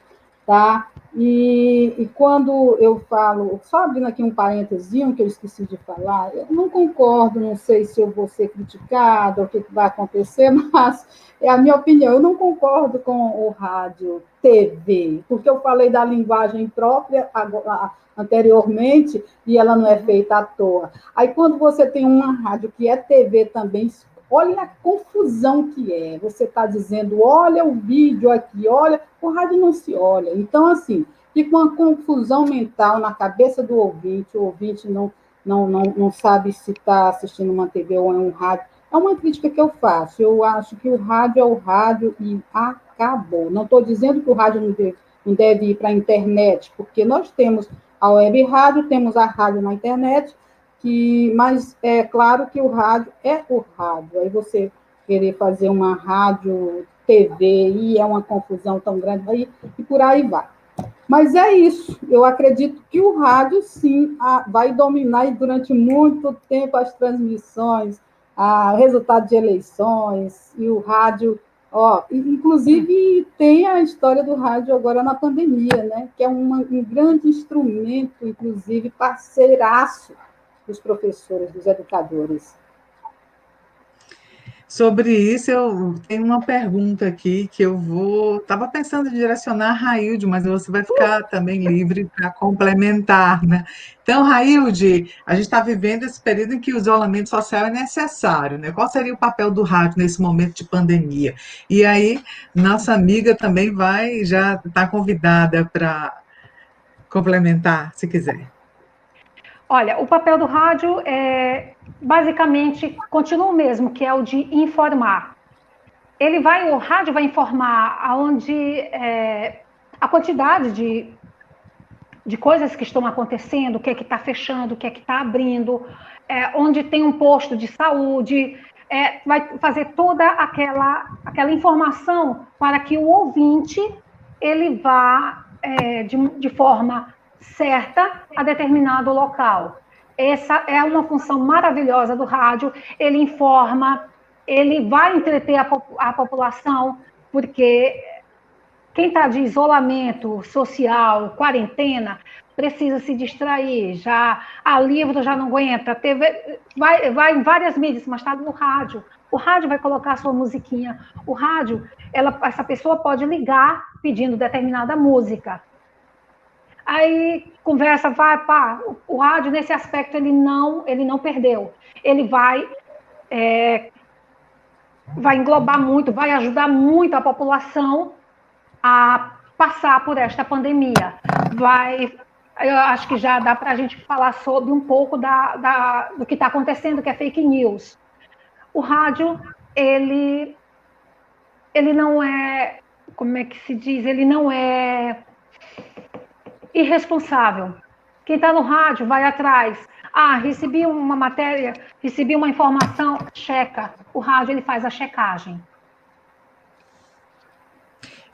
Tá? E quando eu falo, só abrindo aqui um parênteses que eu esqueci de falar, eu não concordo, não sei se eu vou ser criticada, o que vai acontecer, mas é a minha opinião, eu não concordo com o rádio TV, porque eu falei da linguagem própria anteriormente, e ela não é feita à toa. Aí, quando você tem uma rádio que é TV também, olha a confusão que é. Você está dizendo, olha o vídeo aqui, olha, o rádio não se olha. Então, assim, fica uma confusão mental na cabeça do ouvinte, o ouvinte não sabe se está assistindo uma TV ou é um rádio. É uma crítica que eu faço. Eu acho que o rádio é o rádio e acabou. Não estou dizendo que o rádio não deve ir para a internet, porque nós temos a web rádio, temos a rádio na internet, mas é claro que o rádio é o rádio. Aí você querer fazer uma rádio, TV, e é uma confusão tão grande, aí, e por aí vai. Mas é isso. Eu acredito que o rádio, sim, vai dominar durante muito tempo as transmissões, o resultado de eleições, e o rádio... inclusive, tem a história do rádio agora na pandemia, né? Que é um grande instrumento, inclusive, parceiraço dos professores, dos educadores. Sobre isso, eu tenho uma pergunta aqui que eu estava pensando em direcionar a Railde, mas você vai ficar também livre para complementar, né? Então, Railde, a gente está vivendo esse período em que o isolamento social é necessário, né? Qual seria o papel do rádio nesse momento de pandemia? E aí, nossa amiga também já está convidada para complementar, se quiser. Olha, o papel do rádio basicamente continua o mesmo, que é o de informar. O rádio vai informar a quantidade de coisas que estão acontecendo, o que é que está fechando, o que é que está abrindo, onde tem um posto de saúde, vai fazer toda aquela informação para que o ouvinte ele vá de forma certa a determinado local. Essa é uma função maravilhosa do rádio. Ele informa, ele vai entreter a população, porque quem está de isolamento social, quarentena, precisa se distrair. Livro já não aguenta, TV vai em várias mídias, mas está no rádio. O rádio vai colocar a sua musiquinha. O rádio, essa pessoa pode ligar pedindo determinada música. Aí conversa, o rádio nesse aspecto ele não perdeu. Ele vai englobar muito, vai ajudar muito a população a passar por esta pandemia. Eu acho que já dá para a gente falar sobre um pouco do que está acontecendo, que é fake news. O rádio, ele não é, como é que se diz? Ele não é irresponsável. Quem está no rádio vai atrás. Recebi uma matéria, recebi uma informação, checa. O rádio, ele faz a checagem.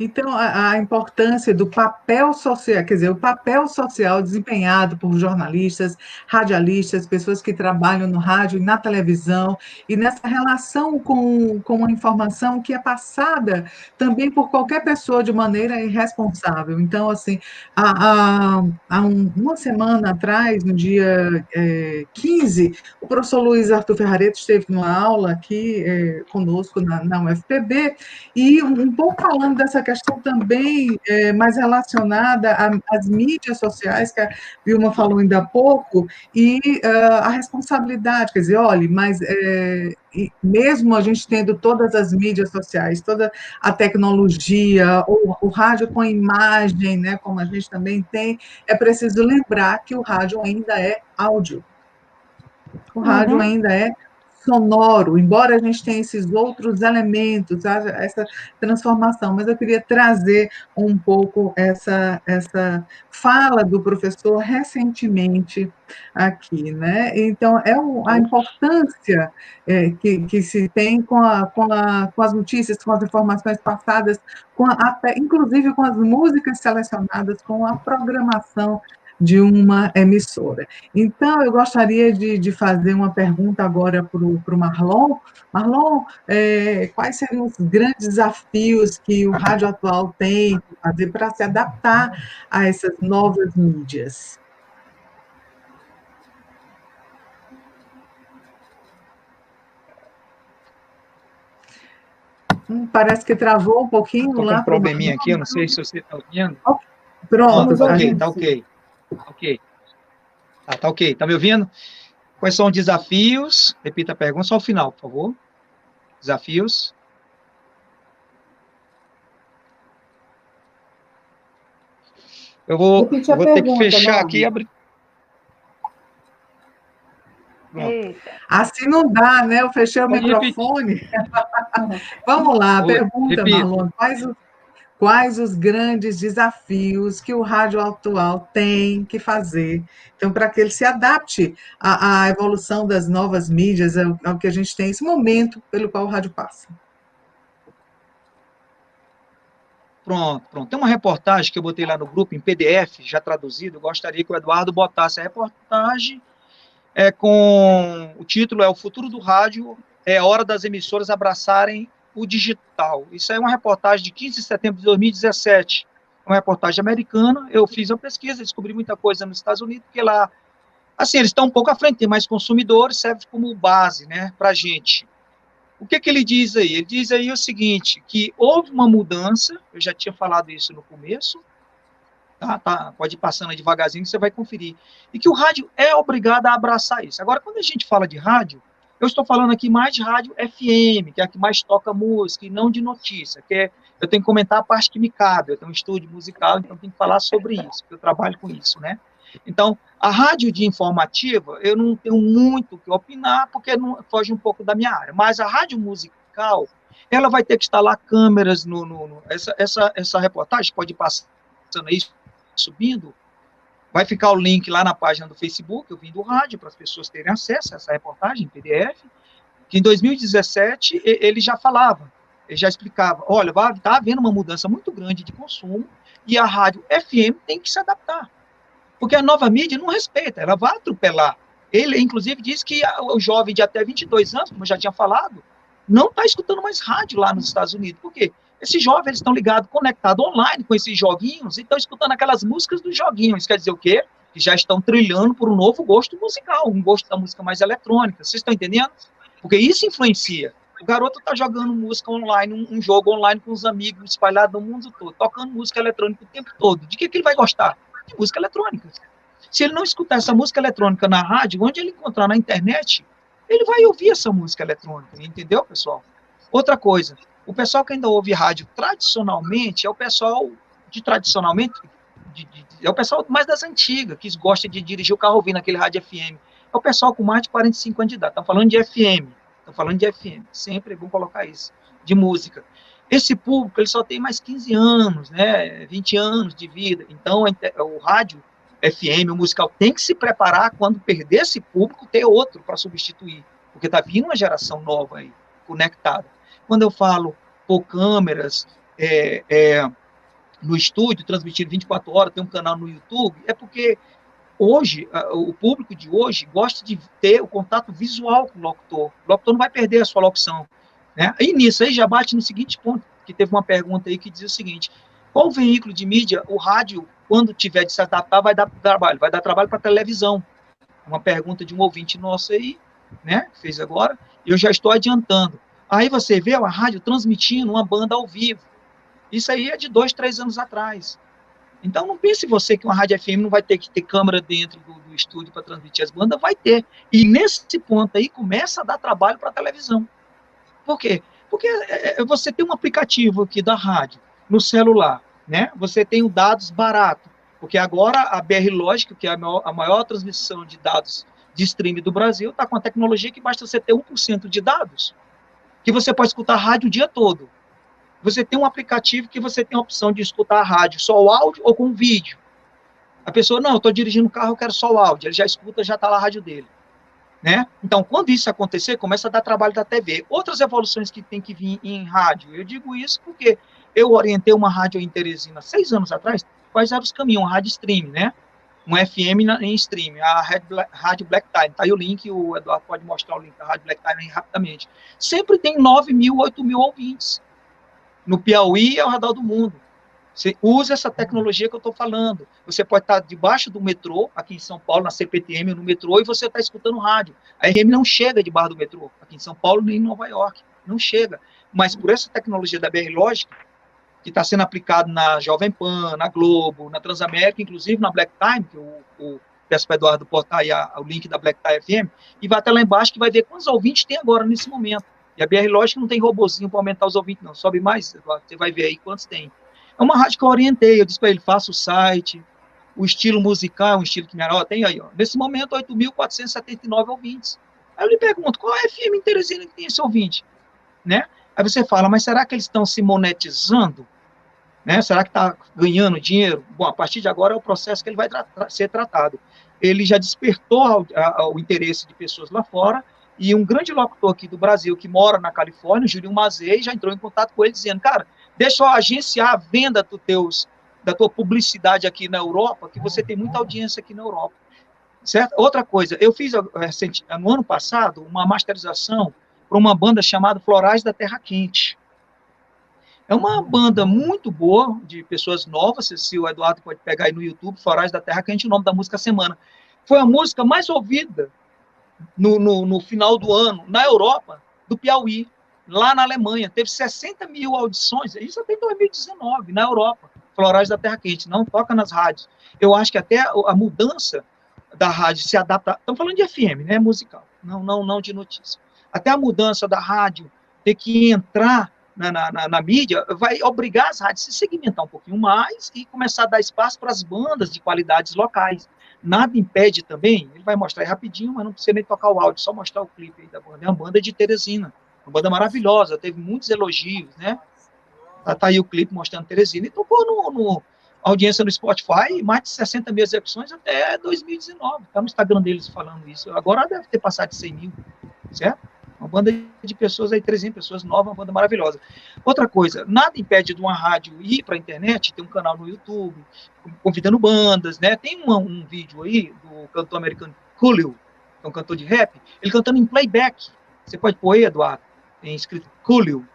Então, a importância do papel social, quer dizer, o papel social desempenhado por jornalistas, radialistas, pessoas que trabalham no rádio e na televisão, e nessa relação com a informação que é passada também por qualquer pessoa de maneira irresponsável. Então, assim, há uma semana atrás, no dia 15, o professor Luiz Arthur Ferrareto esteve numa aula aqui conosco na UFPB, e um pouco falando dessa questão também mais relacionada às mídias sociais, que a Vilma falou ainda há pouco, e a responsabilidade, quer dizer, olha, mas mesmo a gente tendo todas as mídias sociais, toda a tecnologia, o rádio com imagem, né, como a gente também tem, é preciso lembrar que o rádio ainda é áudio. O rádio ainda é sonoro, embora a gente tenha esses outros elementos, essa transformação, mas eu queria trazer um pouco essa fala do professor recentemente aqui, né? Então, a importância que se tem com as notícias, com as informações passadas, inclusive com as músicas selecionadas, com a programação de uma emissora. Então, eu gostaria de fazer uma pergunta agora para o Marlon. Marlon, quais seriam os grandes desafios que o rádio atual tem que fazer para se adaptar a essas novas mídias? Parece que travou um pouquinho Estou com lá. um probleminha aqui, eu não sei se você está ouvindo. Pronto, tá ok, tá ok. Ok. Tá ok. Tá me ouvindo? Quais são os desafios? Repita a pergunta, só o final, por favor. Desafios. Eu vou ter que fechar aqui e abrir. Assim não dá, né? Eu fechei o microfone. Vamos lá, pergunta, Marlon. Quais os grandes desafios que o rádio atual tem que fazer, então, para que ele se adapte à evolução das novas mídias, ao que a gente tem, esse momento pelo qual o rádio passa? Pronto. Tem uma reportagem que eu botei lá no grupo, em PDF, já traduzido, eu gostaria que o Eduardo botasse a reportagem com o título O Futuro do Rádio, é hora das emissoras abraçarem o digital. Isso é uma reportagem de 15 de setembro de 2017, uma reportagem americana. Eu fiz uma pesquisa, descobri muita coisa nos Estados Unidos, porque lá, assim, eles estão um pouco à frente, tem mais consumidores, serve como base, né, para a gente. O que ele diz aí? Ele diz aí o seguinte, que houve uma mudança, eu já tinha falado isso no começo, tá, pode ir passando devagarzinho que você vai conferir, e que o rádio é obrigado a abraçar isso. Agora, quando a gente fala de rádio, eu estou falando aqui mais de rádio FM, que é a que mais toca música, e não de notícia, eu tenho que comentar a parte que me cabe, eu tenho um estúdio musical, então eu tenho que falar sobre isso, porque eu trabalho com isso, né? Então, a rádio de informativa, eu não tenho muito o que opinar, porque não, foge um pouco da minha área, mas a rádio musical, ela vai ter que instalar câmeras essa reportagem pode ir passando aí, subindo, vai ficar o link lá na página do Facebook, eu vim do rádio, para as pessoas terem acesso a essa reportagem em PDF, que em 2017 ele já falava, ele já explicava, olha, está havendo uma mudança muito grande de consumo, e a rádio FM tem que se adaptar, porque a nova mídia não respeita, ela vai atropelar. Ele, inclusive, diz que o jovem de até 22 anos, como eu já tinha falado, não está escutando mais rádio lá nos Estados Unidos. Por quê? Esses jovens estão ligados, conectados online com esses joguinhos e estão escutando aquelas músicas dos joguinhos. Quer dizer o quê? Que já estão trilhando por um novo gosto musical, um gosto da música mais eletrônica. Vocês estão entendendo? Porque isso influencia. O garoto está jogando música online, um jogo online com os amigos espalhados no mundo todo, tocando música eletrônica o tempo todo. De que ele vai gostar? De música eletrônica. Se ele não escutar essa música eletrônica na rádio, onde ele encontrar na internet, ele vai ouvir essa música eletrônica, entendeu, pessoal? Outra coisa, o pessoal que ainda ouve rádio tradicionalmente é o pessoal é o pessoal mais das antigas, que gosta de dirigir o carro ouvindo aquele rádio FM. É o pessoal com mais de 45 anos de idade. Estão falando de FM, sempre é bom colocar isso, de música. Esse público, ele só tem mais 15 anos, né, 20 anos de vida. Então, o rádio FM, o musical, tem que se preparar quando perder esse público, ter outro para substituir, porque está vindo uma geração nova aí, conectada. Quando eu falo por câmeras no estúdio, transmitido 24 horas, tem um canal no YouTube, é porque hoje, o público de hoje gosta de ter o contato visual com o locutor. O locutor não vai perder a sua locução, né? E nisso aí já bate no seguinte ponto, que teve uma pergunta aí que dizia o seguinte, qual veículo de mídia o rádio, quando tiver de se adaptar, vai dar trabalho? Vai dar trabalho para a televisão. Uma pergunta de um ouvinte nosso aí, né, que fez agora, e eu já estou adiantando. Aí você vê a rádio transmitindo uma banda ao vivo. Isso aí é de 2, 3 anos atrás. Então, não pense você que uma rádio FM não vai ter que ter câmera dentro do estúdio para transmitir as bandas, vai ter. E nesse ponto aí, começa a dar trabalho para a televisão. Por quê? Porque você tem um aplicativo aqui da rádio no celular, né? Você tem os dados baratos, porque agora a BR Lógica, que é a maior transmissão de dados de streaming do Brasil, está com a tecnologia que basta você ter 1% de dados, que você pode escutar a rádio o dia todo. Você tem um aplicativo que você tem a opção de escutar a rádio só o áudio ou com vídeo. A pessoa, não, eu estou dirigindo o carro, eu quero só o áudio. Ele já escuta, já está lá a rádio dele. Né? Então, quando isso acontecer, começa a dar trabalho da TV. Outras evoluções que tem que vir em rádio. Eu digo isso porque eu orientei uma rádio em Teresina 6 anos atrás, quais eram os caminhos, uma rádio stream, né? Um FM em stream, a Rádio Black Time. Tá aí o link, o Eduardo pode mostrar o link da Rádio Black Time rapidamente. Sempre tem 9 mil, 8 mil ouvintes. No Piauí e ao redor do mundo. Você usa essa tecnologia que eu estou falando. Você pode estar debaixo do metrô, aqui em São Paulo, na CPTM, no metrô, e você está escutando rádio. A FM não chega debaixo do metrô, aqui em São Paulo nem em Nova York. Não chega. Mas por essa tecnologia da BR Lógica, que está sendo aplicado na Jovem Pan, na Globo, na Transamérica, inclusive na Black Time, que peço para o Eduardo botar aí o link da Black Time FM, e vai até lá embaixo que vai ver quantos ouvintes tem agora nesse momento. E a BR Lógica não tem robozinho para aumentar os ouvintes, não. Sobe mais, Eduardo, você vai ver aí quantos tem. É uma rádio que eu orientei, eu disse para ele, faça o site, o estilo musical, um estilo que me agrada, tem aí, ó. Nesse momento, 8.479 ouvintes. Aí eu lhe pergunto, qual é a FM em Teresina que tem esse ouvinte? Né? Aí você fala, mas será que eles estão se monetizando? Né? Será que está ganhando dinheiro? Bom, a partir de agora é o processo que ele vai ser tratado. Ele já despertou o interesse de pessoas lá fora, e um grande locutor aqui do Brasil, que mora na Califórnia, o Júlio Mazei, já entrou em contato com ele, dizendo, cara, deixa eu agenciar a venda da tua publicidade aqui na Europa, que você tem muita audiência aqui na Europa. Certo? Outra coisa, eu fiz no ano passado uma masterização para uma banda chamada Florais da Terra Quente. É uma banda muito boa, de pessoas novas, se o Eduardo pode pegar aí no YouTube, Florais da Terra Quente, o nome da música Semana. Foi a música mais ouvida no final do ano, na Europa, do Piauí, lá na Alemanha. Teve 60 mil audições, isso até em 2019, na Europa, Florais da Terra Quente, não toca nas rádios. Eu acho que até a mudança da rádio se adapta, estamos falando de FM, né, musical, não de notícia. Até a mudança da rádio ter que entrar na mídia, vai obrigar as rádios a se segmentar um pouquinho mais e começar a dar espaço para as bandas de qualidades locais. Nada impede também, ele vai mostrar aí rapidinho, mas não precisa nem tocar o áudio, só mostrar o clipe aí da banda. É uma banda de Teresina, uma banda maravilhosa, teve muitos elogios, né? Tá aí o clipe mostrando Teresina, e tocou audiência no Spotify, mais de 60 mil execuções até 2019. Tá no Instagram deles falando isso. Agora deve ter passado de 100 mil, certo? Uma banda de pessoas aí, 300 pessoas novas, uma banda maravilhosa. Outra coisa, nada impede de uma rádio ir para a internet, ter um canal no YouTube, convidando bandas, né? Tem um vídeo aí do cantor americano Coolio, que é um cantor de rap, ele cantando em playback. Você pode pôr aí, Eduardo, tem escrito Coolio,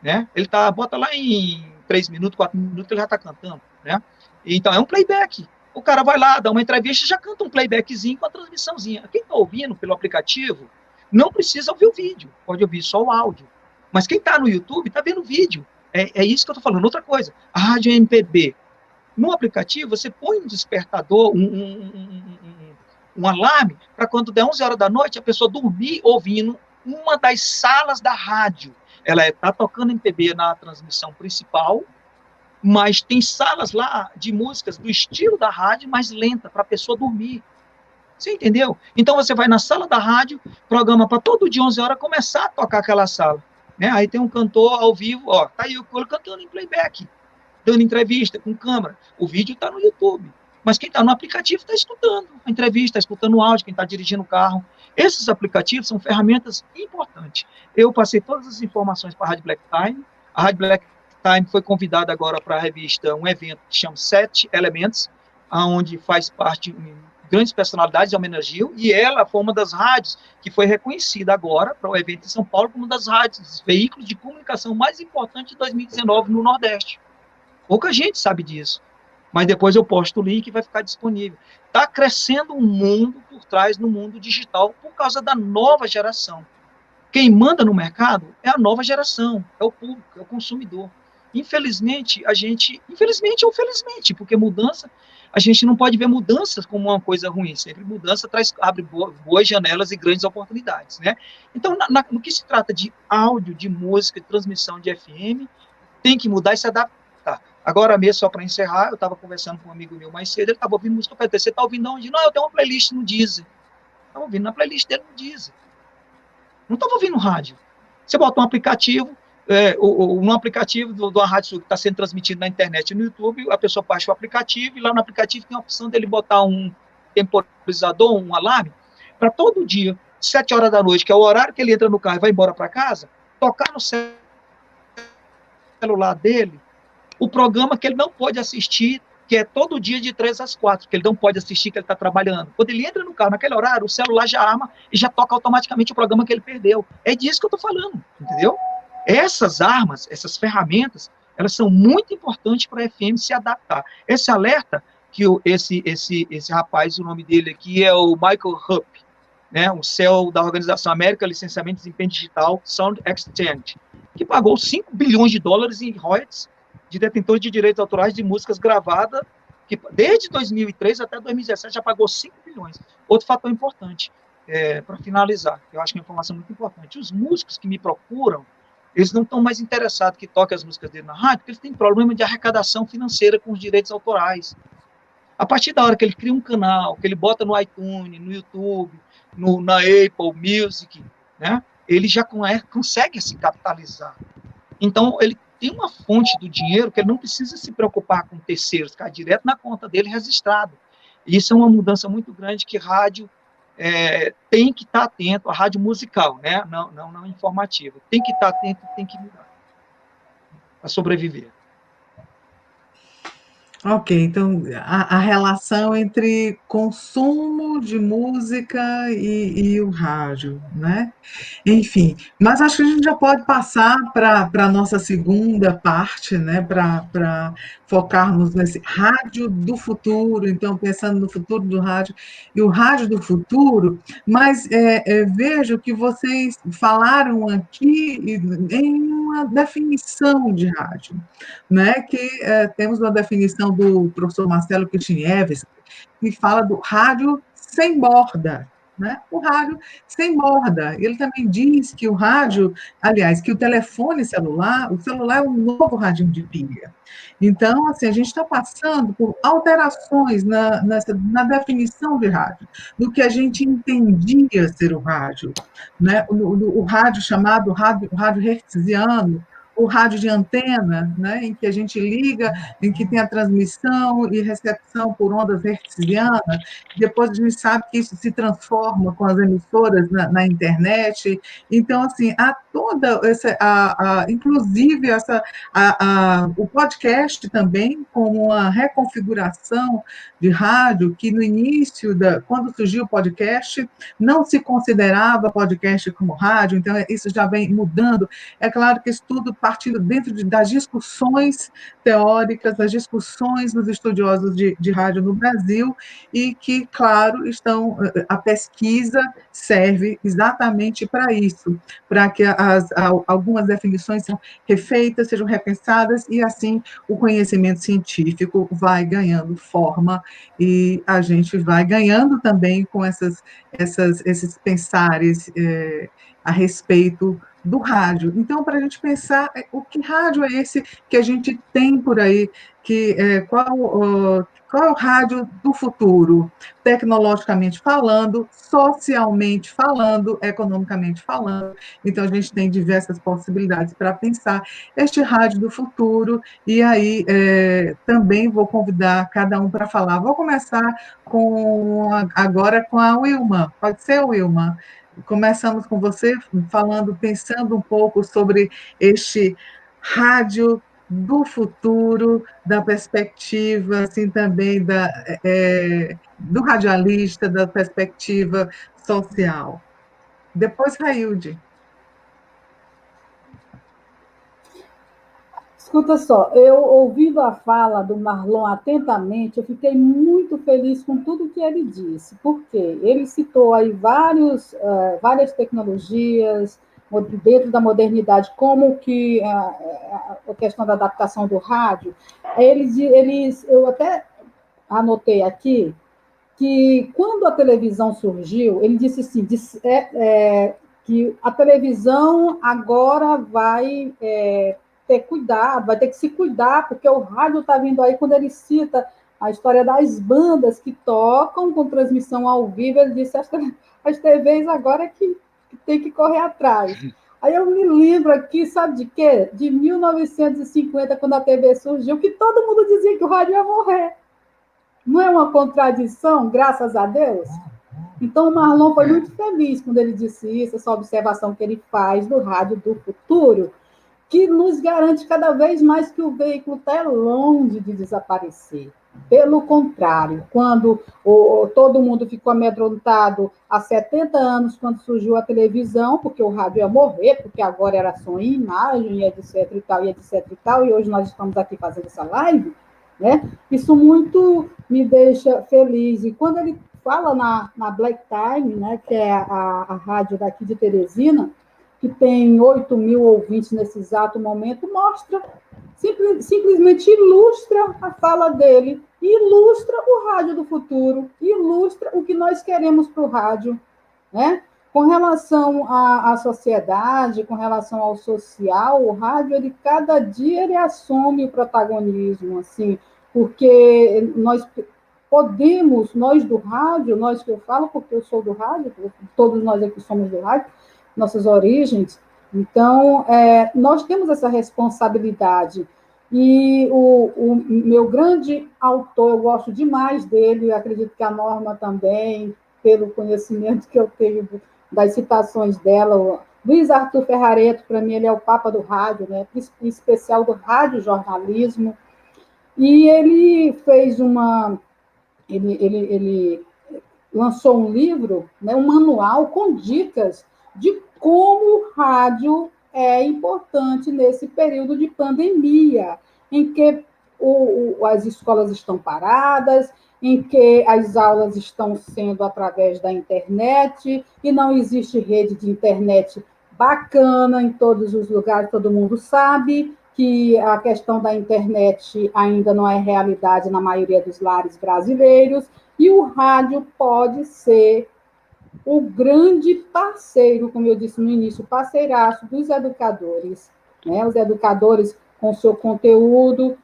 né? Ele bota lá em 3 minutos, 4 minutos, ele já está cantando, né? Então, é um playback. O cara vai lá, dá uma entrevista e já canta um playbackzinho com a transmissãozinha. Quem está ouvindo pelo aplicativo não precisa ouvir o vídeo, pode ouvir só o áudio. Mas quem está no YouTube está vendo o vídeo. É isso que eu estou falando. Outra coisa, a rádio MPB. No aplicativo, você põe um despertador, um alarme, para quando der 11 horas da noite, a pessoa dormir ouvindo uma das salas da rádio. Ela está tocando MPB na transmissão principal, mas tem salas lá de músicas do estilo da rádio, mais lenta, para a pessoa dormir. Você entendeu? Então você vai na sala da rádio, programa para todo dia 11 horas começar a tocar aquela sala. Né? Aí tem um cantor ao vivo, ó, tá aí o Colo cantando em playback, dando entrevista com câmera. O vídeo está no YouTube. Mas quem está no aplicativo está escutando a entrevista, está escutando o áudio, quem está dirigindo o carro. Esses aplicativos são ferramentas importantes. Eu passei todas as informações para a Rádio Black Time. A Rádio Black Time foi convidada agora para a revista, um evento que chama 7 Elementos, onde faz parte grandes personalidades homenageiam, e ela foi uma das rádios que foi reconhecida agora para o evento em São Paulo como uma das rádios, veículos de comunicação mais importantes de 2019 no Nordeste. Pouca gente sabe disso, mas depois eu posto o link e vai ficar disponível. Está crescendo um mundo por trás no mundo digital por causa da nova geração. Quem manda no mercado é a nova geração, é o público, é o consumidor. infelizmente ou felizmente, porque mudança, a gente não pode ver mudanças como uma coisa ruim, sempre mudança abre boas janelas e grandes oportunidades, né? Então, no que se trata de áudio, de música, de transmissão de FM, tem que mudar e se adaptar. Agora mesmo, só para encerrar, eu estava conversando com um amigo meu mais cedo, ele estava ouvindo música PT. Você está ouvindo onde? Não, eu tenho uma playlist no Deezer. Estava ouvindo na playlist dele no Deezer. Não estava ouvindo rádio. Você bota um aplicativo, um aplicativo de uma rádio que está sendo transmitido na internet e no YouTube, a pessoa baixa o aplicativo e lá no aplicativo tem a opção dele botar um temporizador, um alarme, para todo dia, 7 horas da noite, que é o horário que ele entra no carro e vai embora para casa, tocar no celular dele o programa que ele não pode assistir, que é todo dia de 3 às 4, que ele não pode assistir, que ele está trabalhando. Quando ele entra no carro, naquele horário, o celular já arma e já toca automaticamente o programa que ele perdeu. É disso que eu estou falando, entendeu? Essas armas, essas ferramentas, elas são muito importantes para a FM se adaptar. Esse alerta, que esse rapaz, o nome dele aqui é o Michael Hupp, né, o CEO da organização América Licenciamento e Desempenho Digital Sound Exchange, que pagou 5 bilhões de dólares em royalties de detentores de direitos autorais de músicas gravadas, que desde 2003 até 2017 já pagou 5 bilhões. Outro fator importante, para finalizar, eu acho que é uma informação muito importante, os músicos que me procuram, eles não estão mais interessados que toquem as músicas dele na rádio, porque eles têm problema de arrecadação financeira com os direitos autorais. A partir da hora que ele cria um canal, que ele bota no iTunes, no YouTube, na Apple Music, né, ele já consegue se capitalizar. Então, ele tem uma fonte do dinheiro que ele não precisa se preocupar com terceiros, ficar direto na conta dele registrado. E isso é uma mudança muito grande que rádio tem que estar atento, a rádio musical, né? Não informativa. Tem que estar atento, tem que mudar para sobreviver. Ok, então a relação entre consumo de música e o rádio, né? Enfim, mas acho que a gente já pode passar para a nossa segunda parte, né? Para focarmos nesse rádio do futuro, então pensando no futuro do rádio e o rádio do futuro, mas vejo que vocês falaram aqui em uma definição de rádio, né? Que temos uma definição do professor Marcelo Kishinevski, que fala do rádio sem borda, né? O rádio sem borda. Ele também diz que o rádio, aliás, que o telefone celular, o celular é um novo radinho de pilha. Então, assim, a gente está passando por alterações na definição de rádio, do que a gente entendia ser o rádio, né? O rádio chamado rádio hertziano, o rádio de antena, né, em que a gente liga, em que tem a transmissão e recepção por ondas hertzianas, depois a gente sabe que isso se transforma com as emissoras na internet. Então, assim, há toda essa, inclusive o podcast também, como uma reconfiguração de rádio, que no início, quando surgiu o podcast, não se considerava podcast como rádio, então isso já vem mudando. É claro que isso tudo partindo dentro das discussões teóricas, das discussões dos estudiosos de rádio no Brasil, e que, claro, a pesquisa serve exatamente para isso, para que algumas definições sejam refeitas, sejam repensadas, e assim o conhecimento científico vai ganhando forma e a gente vai ganhando também com esses pensares a respeito do rádio. Então, para a gente pensar, o que rádio é esse que a gente tem por aí, qual é o rádio do futuro, tecnologicamente falando, socialmente falando, economicamente falando. Então, a gente tem diversas possibilidades para pensar este rádio do futuro, e aí também vou convidar cada um para falar. Vou começar agora com a Wilma. Pode ser, Wilma? Começamos com você pensando um pouco sobre este rádio do futuro, da perspectiva, assim, também do radialista, da perspectiva social. Depois, Railde. Escuta só, eu ouvindo a fala do Marlon atentamente, eu fiquei muito feliz com tudo que ele disse, porque ele citou aí várias tecnologias, dentro da modernidade, como que a questão da adaptação do rádio, eu até anotei aqui, que quando a televisão surgiu, ele disse assim, que a televisão agora vai ter cuidado, vai ter que se cuidar, porque o rádio está vindo aí, quando ele cita a história das bandas que tocam com transmissão ao vivo, ele disse, as TVs agora que tem que correr atrás. Aí eu me lembro aqui, sabe de quê? De 1950, quando a TV surgiu, que todo mundo dizia que o rádio ia morrer. Não é uma contradição, graças a Deus? Então, o Marlon foi muito feliz quando ele disse isso, essa observação que ele faz do rádio do futuro, que nos garante cada vez mais que o veículo está longe de desaparecer. Pelo contrário, quando todo mundo ficou amedrontado há 70 anos, quando surgiu a televisão, porque o rádio ia morrer, porque agora era som e imagem, e etc e tal, e etc e tal, e hoje nós estamos aqui fazendo essa live, né? Isso muito me deixa feliz. E quando ele fala na Black Time, né, que é a rádio daqui de Teresina, que tem 8 mil ouvintes nesse exato momento, mostra, simplesmente ilustra a fala dele, ilustra o rádio do futuro, ilustra o que nós queremos para o rádio, né? Com relação à sociedade, com relação ao social, o rádio, cada dia ele assume o protagonismo, assim, porque nós podemos, nós do rádio, nós que eu falo porque eu sou do rádio, todos nós aqui somos do rádio, nossas origens, então, nós temos essa responsabilidade. E o meu grande autor, eu gosto demais dele, acredito que a Norma também, pelo conhecimento que eu tenho das citações dela, Luiz Arthur Ferrareto, para mim, ele é o papa do rádio, né? Em especial do radiojornalismo, e ele fez ele lançou um livro, né, um manual com dicas de como o rádio é importante nesse período de pandemia, em que as escolas estão paradas, em que as aulas estão sendo através da internet, e não existe rede de internet bacana em todos os lugares, todo mundo sabe que a questão da internet ainda não é realidade na maioria dos lares brasileiros, e o rádio pode ser o grande parceiro, como eu disse no início, parceiraço dos educadores, né? Os educadores com seu conteúdo,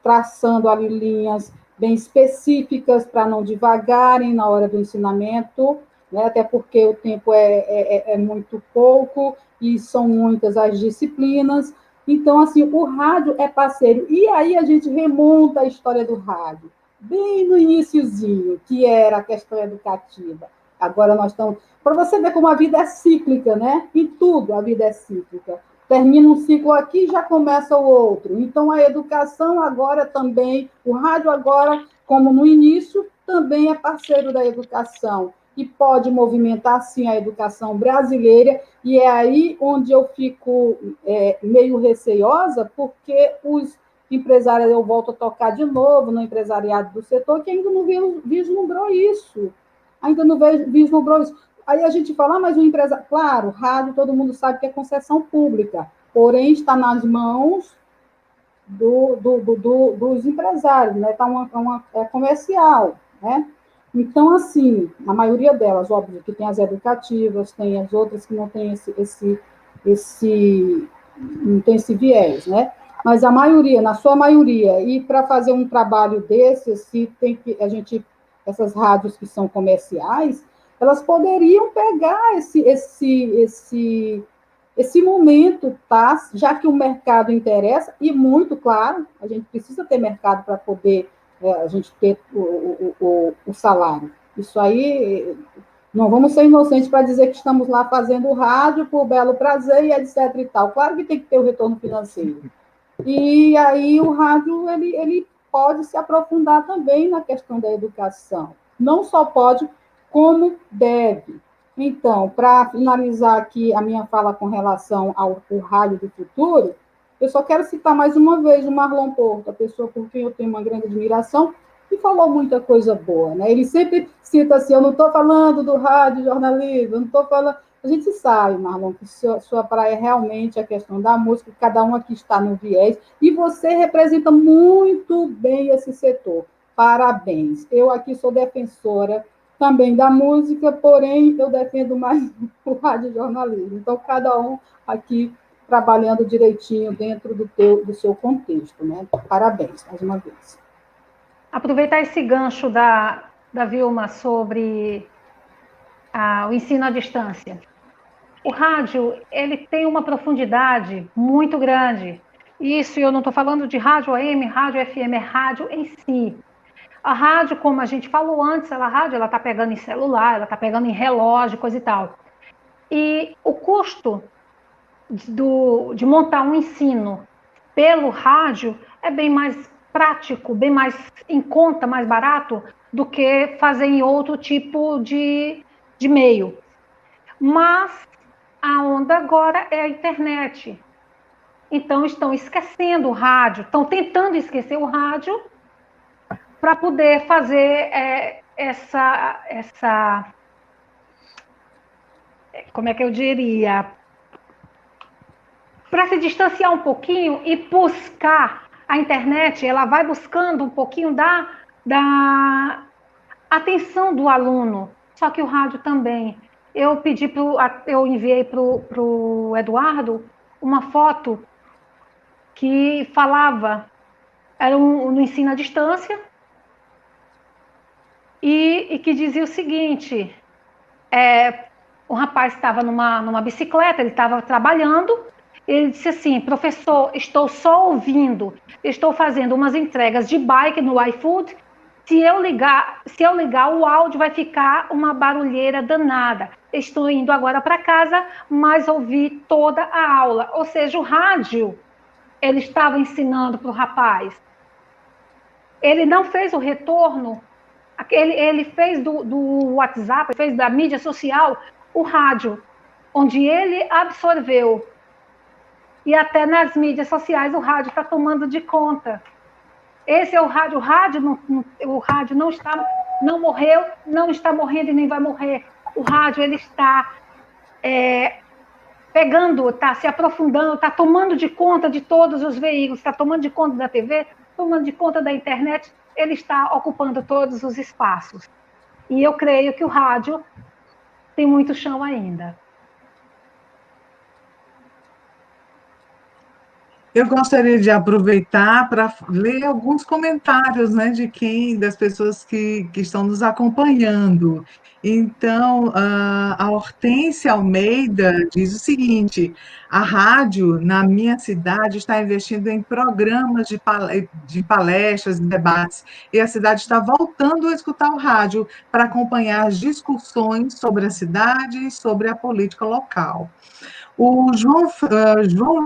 traçando ali linhas bem específicas para não divagarem na hora do ensinamento, né? Até porque o tempo é muito pouco e são muitas as disciplinas. Então, assim, o rádio é parceiro. E aí a gente remonta a história do rádio, bem no iniciozinho, que era a questão educativa. Agora nós estamos... Para você ver como a vida é cíclica, né? Em tudo a vida é cíclica. Termina um ciclo aqui e já começa o outro. Então, a educação agora também, o rádio agora, como no início, também é parceiro da educação e pode movimentar, sim, a educação brasileira, e é aí onde eu fico meio receiosa, porque os empresários, eu volto a tocar de novo no empresariado do setor, que ainda não vislumbrou isso. Ainda não vislumbrou isso. Aí a gente fala, mas o empresário... Claro, rádio, todo mundo sabe que é concessão pública, porém está nas mãos dos empresários, né? Tá é comercial, né? Então, assim, a maioria delas, óbvio, que tem as educativas, tem as outras que não tem não tem esse viés, né? Mas a maioria, na sua maioria, e para fazer um trabalho desse, se tem que essas rádios que são comerciais, elas poderiam pegar esse momento, tá? Já que o mercado interessa, e muito, claro, a gente precisa ter mercado para poder a gente ter o salário. Isso aí, não vamos ser inocentes para dizer que estamos lá fazendo rádio por belo prazer e etc e tal. Claro que tem que ter o retorno financeiro. E aí o rádio, ele pode se aprofundar também na questão da educação. Não só pode, como deve. Então, para finalizar aqui a minha fala com relação ao rádio do futuro, eu só quero citar mais uma vez o Marlon Porto, a pessoa por quem eu tenho uma grande admiração, e falou muita coisa boa, né? Ele sempre cita assim, eu não estou falando do rádio jornalismo, eu não estou falando... A gente sabe, Marlon, que sua praia é realmente a questão da música, cada um aqui está no viés, e você representa muito bem esse setor. Parabéns. Eu aqui sou defensora também da música, porém eu defendo mais o radiojornalismo. Então, cada um aqui trabalhando direitinho dentro do seu contexto, né? Parabéns, mais uma vez. Aproveitar esse gancho da Vilma sobre o ensino à distância. O rádio, ele tem uma profundidade muito grande. Isso eu não estou falando de rádio AM, rádio FM, é rádio em si. A rádio, como a gente falou antes, ela está pegando em celular, ela está pegando em relógio, coisa e tal. E o custo de montar um ensino pelo rádio é bem mais prático, bem mais em conta, mais barato, do que fazer em outro tipo de meio. Mas a onda agora é a internet. Então, estão esquecendo o rádio, estão tentando esquecer o rádio para poder fazer como é que eu diria? Para se distanciar um pouquinho e buscar a internet, ela vai buscando um pouquinho da atenção do aluno, só que o rádio também. Eu enviei para o Eduardo uma foto que falava, era no ensino à distância, e que dizia o seguinte, o rapaz estava numa bicicleta, ele estava trabalhando, ele disse assim, professor, estou só ouvindo, estou fazendo umas entregas de bike no iFood, se eu ligar o áudio vai ficar uma barulheira danada. Estou indo agora para casa, mas ouvi toda a aula. Ou seja, o rádio, ele estava ensinando para o rapaz. Ele não fez o retorno, ele fez do WhatsApp, fez da mídia social, o rádio, onde ele absorveu. E até nas mídias sociais o rádio está tomando de conta. Esse é o rádio. O rádio não morreu, não está morrendo e nem vai morrer. O rádio, ele está pegando, está se aprofundando, está tomando de conta de todos os veículos, está tomando de conta da TV, tomando de conta da internet, ele está ocupando todos os espaços. E eu creio que o rádio tem muito chão ainda. Eu gostaria de aproveitar para ler alguns comentários, né, das pessoas que estão nos acompanhando. Então, a Hortência Almeida diz o seguinte: a rádio na minha cidade está investindo em programas de palestras e debates, e a cidade está voltando a escutar o rádio para acompanhar as discussões sobre a cidade e sobre a política local. O João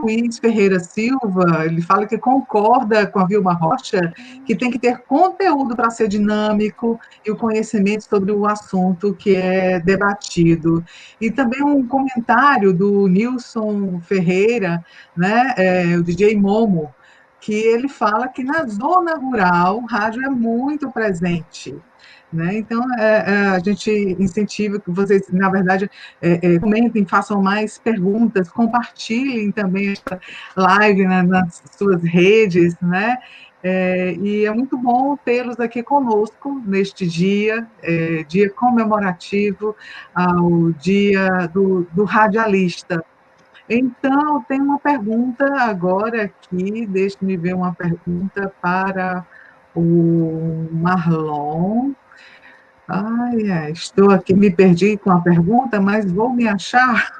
Luiz Ferreira Silva, ele fala que concorda com a Vilma Rocha, que tem que ter conteúdo para ser dinâmico e o conhecimento sobre o assunto que é debatido. E também um comentário do Nilson Ferreira, né, o DJ Momo, que ele fala que na zona rural o rádio é muito presente. Né? Então, a gente incentiva que vocês, na verdade, comentem, façam mais perguntas, compartilhem também essa live, né, nas suas redes, né? E é muito bom tê-los aqui conosco neste dia, dia comemorativo ao dia do radialista. Então, tem uma pergunta agora aqui, deixe-me ver uma pergunta para o Marlon. Ai, estou aqui, me perdi com a pergunta, mas vou me achar.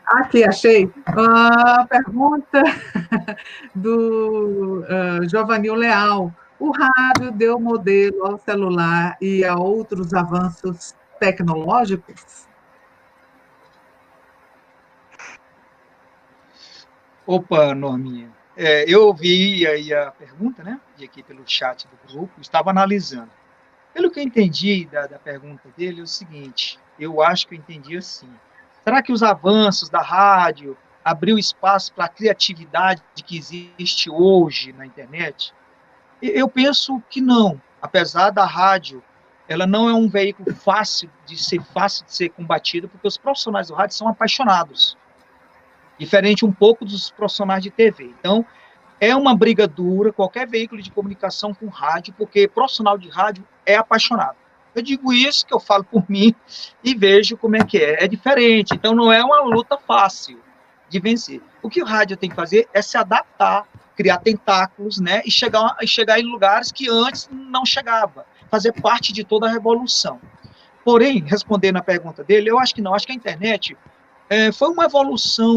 Aqui, achei. A pergunta do Giovanil Leal. O rádio deu modelo ao celular e a outros avanços tecnológicos? Opa, Norminha. Eu vi aí a pergunta, né? E aqui pelo chat do grupo, estava analisando. Pelo que eu entendi da pergunta dele, é o seguinte, eu acho que eu entendi assim. Será que os avanços da rádio abriu espaço para a criatividade que existe hoje na internet? Eu penso que não. Apesar da rádio ela não é um veículo fácil de ser combatido, porque os profissionais do rádio são apaixonados, diferente um pouco dos profissionais de TV. Então, é uma briga dura, qualquer veículo de comunicação com rádio, porque profissional de rádio é apaixonado. Eu digo isso, que eu falo por mim, e vejo como é que é. É diferente, então não é uma luta fácil de vencer. O que o rádio tem que fazer é se adaptar, criar tentáculos, né, e chegar em lugares que antes não chegava, fazer parte de toda a revolução. Porém, respondendo a pergunta dele, eu acho que não, acho que a internet foi uma evolução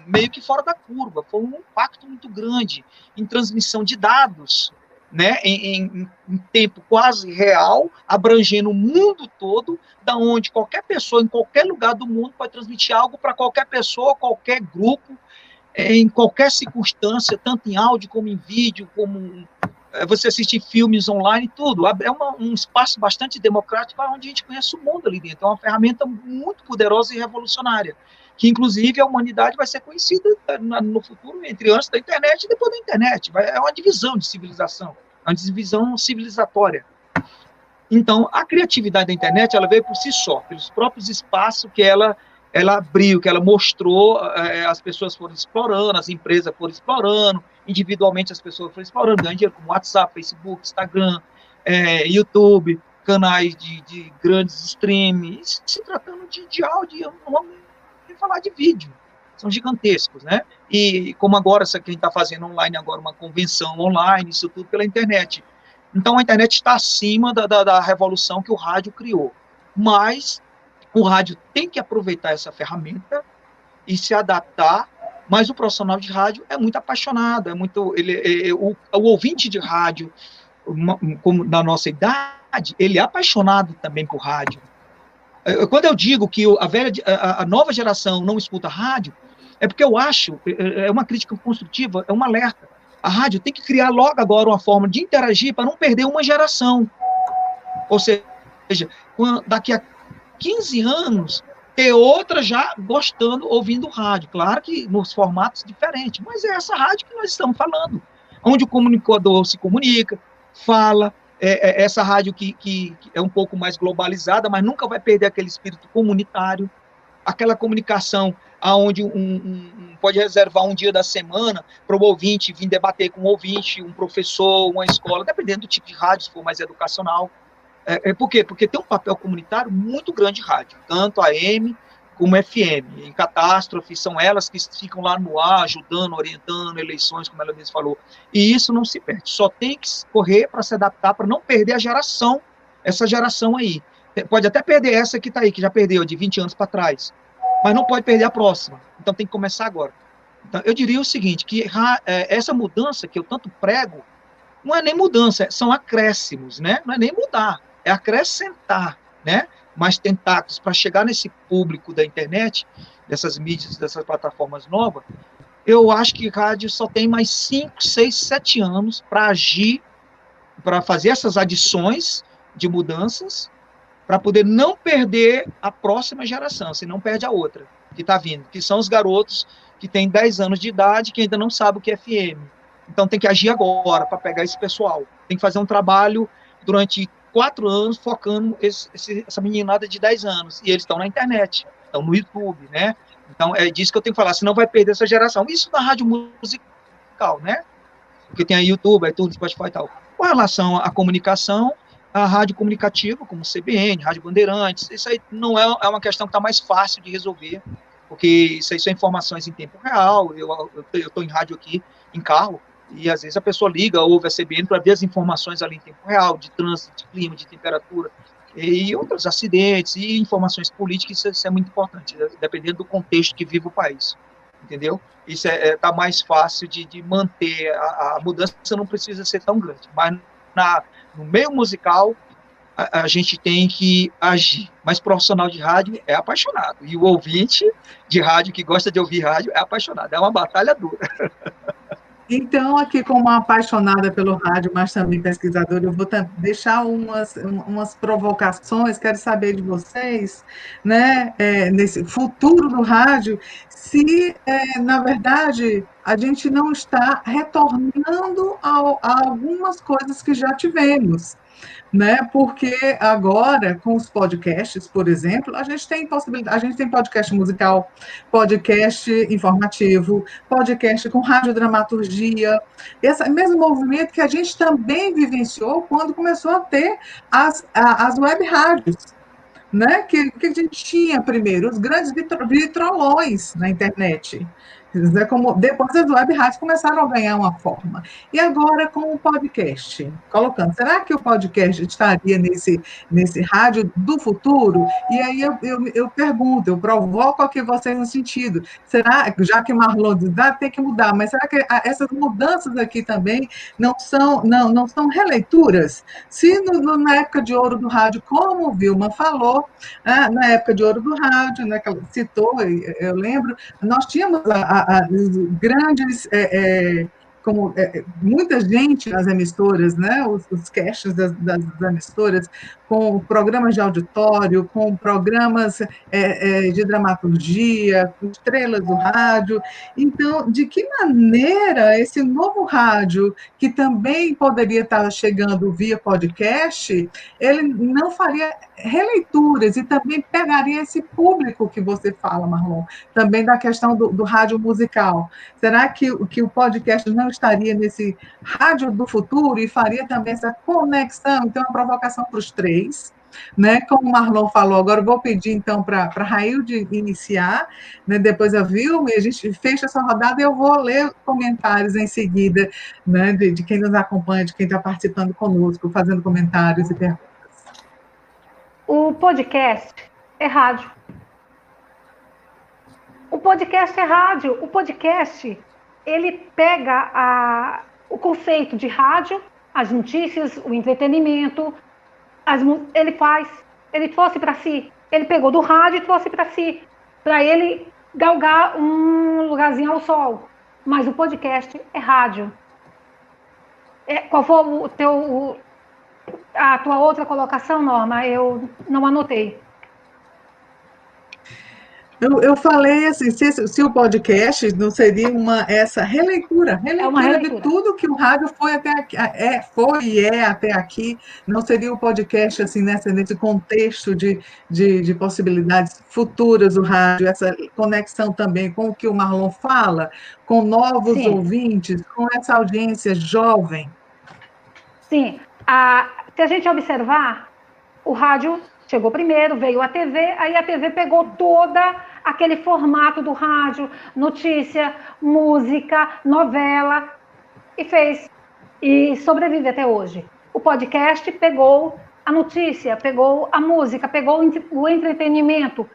meio que fora da curva, foi um impacto muito grande em transmissão de dados, né, em tempo quase real, abrangendo o mundo todo, da onde qualquer pessoa, em qualquer lugar do mundo, pode transmitir algo para qualquer pessoa, qualquer grupo, em qualquer circunstância, tanto em áudio como em vídeo, como você assistir filmes online, tudo. É um espaço bastante democrático, onde a gente conhece o mundo ali dentro. É uma ferramenta muito poderosa e revolucionária, que, inclusive, a humanidade vai ser conhecida no futuro, entre antes da internet e depois da internet. É uma divisão de civilização, é uma divisão civilizatória. Então, a criatividade da internet, ela veio por si só, pelos próprios espaços que ela abriu, que ela mostrou, as pessoas foram explorando, as empresas foram explorando, individualmente as pessoas foram explorando, ganhando dinheiro, como WhatsApp, Facebook, Instagram, YouTube, canais de grandes streams, se tratando de áudio, não vamos nem falar de vídeo, são gigantescos, né? E como agora, isso aqui a gente está fazendo online, agora uma convenção online, isso tudo pela internet. Então, a internet está acima da revolução que o rádio criou. Mas o rádio tem que aproveitar essa ferramenta e se adaptar, mas o profissional de rádio é muito apaixonado, o ouvinte de rádio, como da nossa idade, ele é apaixonado também por rádio. Quando eu digo que a nova geração não escuta rádio, é porque eu acho, é uma crítica construtiva, é um alerta. A rádio tem que criar logo agora uma forma de interagir para não perder uma geração. Ou seja, daqui a 15 anos, ter outra já gostando, ouvindo rádio. Claro que nos formatos diferentes, mas é essa rádio que nós estamos falando, onde o comunicador se comunica, fala, essa rádio que é um pouco mais globalizada, mas nunca vai perder aquele espírito comunitário, aquela comunicação onde pode reservar um dia da semana para o ouvinte vir debater com o ouvinte, um professor, uma escola, dependendo do tipo de rádio, se for mais educacional. Por quê? Porque tem um papel comunitário muito grande de rádio, tanto AM como FM. Em catástrofe, são elas que ficam lá no ar, ajudando, orientando, eleições, como ela mesma falou. E isso não se perde. Só tem que correr para se adaptar, para não perder a geração, essa geração aí. Pode até perder essa que está aí, que já perdeu, de 20 anos para trás, mas não pode perder a próxima. Então tem que começar agora. Então, eu diria o seguinte, que essa mudança que eu tanto prego, não é nem mudança, são acréscimos, né? Não é nem mudar, é acrescentar, né? Mais tentáculos para chegar nesse público da internet, dessas mídias, dessas plataformas novas. Eu acho que rádio só tem mais 5, 6, 7 anos para agir, para fazer essas adições de mudanças, para poder não perder a próxima geração, se não perde a outra que está vindo, que são os garotos que têm 10 anos de idade, que ainda não sabem o que é FM. Então tem que agir agora para pegar esse pessoal. Tem que fazer um trabalho durante 4 anos focando essa meninada de 10 anos. E eles estão na internet, estão no YouTube, né? Então é disso que eu tenho que falar, senão vai perder essa geração. Isso na rádio musical, né? Porque tem aí YouTube, iTunes, Spotify e tal. Com relação à comunicação, a rádio comunicativa, como CBN, Rádio Bandeirantes, isso aí não é uma questão que está mais fácil de resolver, porque isso aí são informações em tempo real. Eu estou em rádio aqui, em carro, e às vezes a pessoa liga, ouve a CBN para ver as informações ali em tempo real, de trânsito, de clima, de temperatura, e outros acidentes, e informações políticas. Isso é muito importante, dependendo do contexto que vive o país, entendeu? Isso está mais fácil de manter, a mudança não precisa ser tão grande, mas no meio musical, a gente tem que agir, mas profissional de rádio é apaixonado, e o ouvinte de rádio que gosta de ouvir rádio é apaixonado, é uma batalha dura. Então, aqui como uma apaixonada pelo rádio, mas também pesquisadora, eu vou deixar umas provocações, quero saber de vocês, né, nesse futuro do rádio, se, na verdade, a gente não está retornando a algumas coisas que já tivemos. né? Porque agora, com os podcasts, por exemplo, a gente tem possibilidade, a gente tem podcast musical, podcast informativo, podcast com radiodramaturgia, esse mesmo movimento que a gente também vivenciou quando começou a ter as web rádios, né? Que a gente tinha primeiro os grandes vitrolões na internet. Como, depois as web rádios começaram a ganhar uma forma. E agora com o podcast, colocando, será que o podcast estaria nesse rádio do futuro? E aí eu pergunto, eu provoco aqui vocês no sentido, será, já que Marlon diz, tem que mudar, mas será que essas mudanças aqui também não são releituras? Se na época de ouro do rádio, como o Vilma falou, na época de ouro do rádio, né, que ela citou, eu lembro, nós tínhamos grandes, como muita gente nas emissoras, né, os castings das emissoras, com programas de auditório, com programas de dramaturgia, com estrelas do rádio. Então, de que maneira esse novo rádio, que também poderia estar chegando via podcast, ele não faria releituras e também pegaria esse público que você fala, Marlon, também da questão do rádio musical. Será que o podcast não estaria nesse rádio do futuro e faria também essa conexão? Então, uma provocação para os três, né? Como o Marlon falou, agora eu vou pedir, então, para a Railde iniciar, né? Depois a Vilma, e a gente fecha essa rodada e eu vou ler comentários em seguida, né? De quem nos acompanha, de quem está participando conosco, fazendo comentários e perguntas. O podcast é rádio. O podcast é rádio. O podcast, ele pega o conceito de rádio, as notícias, o entretenimento, ele trouxe para si. Ele pegou do rádio e trouxe para si, para ele galgar um lugarzinho ao sol. Mas o podcast é rádio. Qual foi a tua outra colocação, Norma? Eu não anotei. Eu falei assim, se o podcast não seria essa releitura de tudo que o rádio foi até aqui, foi e é até aqui, não seria o podcast assim nesse contexto de possibilidades futuras do rádio, essa conexão também com o que o Marlon fala, com novos Sim. ouvintes, com essa audiência jovem. Sim, se a gente observar, o rádio chegou primeiro, veio a TV, aí a TV pegou toda aquele formato do rádio, notícia, música, novela, e fez, e sobrevive até hoje. O podcast pegou a notícia, pegou a música, pegou o entretenimento,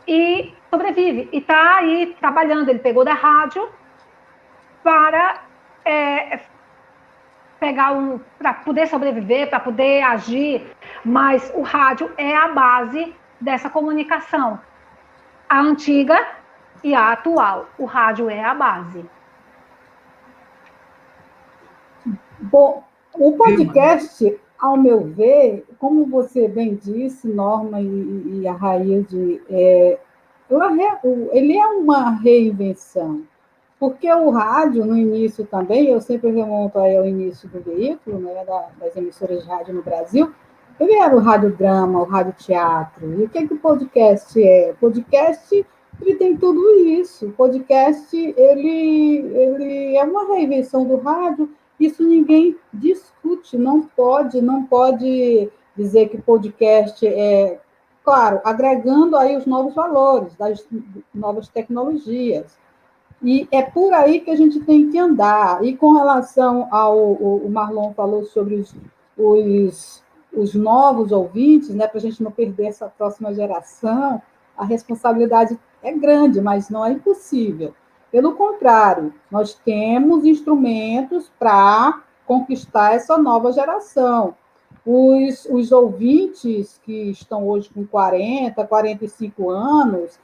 e sobrevive, e está aí trabalhando. Ele pegou da rádio para para poder sobreviver, para poder agir, mas o rádio é a base dessa comunicação. A antiga e a atual. O rádio é a base. Bom, o podcast, ao meu ver, como você bem disse, Norma e a Railde, ele é uma reinvenção. Porque o rádio, no início também, eu sempre remonto aí ao início do veículo, né, das emissoras de rádio no Brasil, ele era o radiodrama, o radioteatro. E o que o podcast é? O podcast, ele tem tudo isso. O podcast, ele é uma reinvenção do rádio. Isso ninguém discute, não pode dizer que podcast é, claro, agregando aí os novos valores, das novas tecnologias. E é por aí que a gente tem que andar. E com relação o Marlon falou sobre os novos ouvintes, né, para a gente não perder essa próxima geração, a responsabilidade é grande, mas não é impossível. Pelo contrário, nós temos instrumentos para conquistar essa nova geração. Os ouvintes que estão hoje com 40, 45 anos,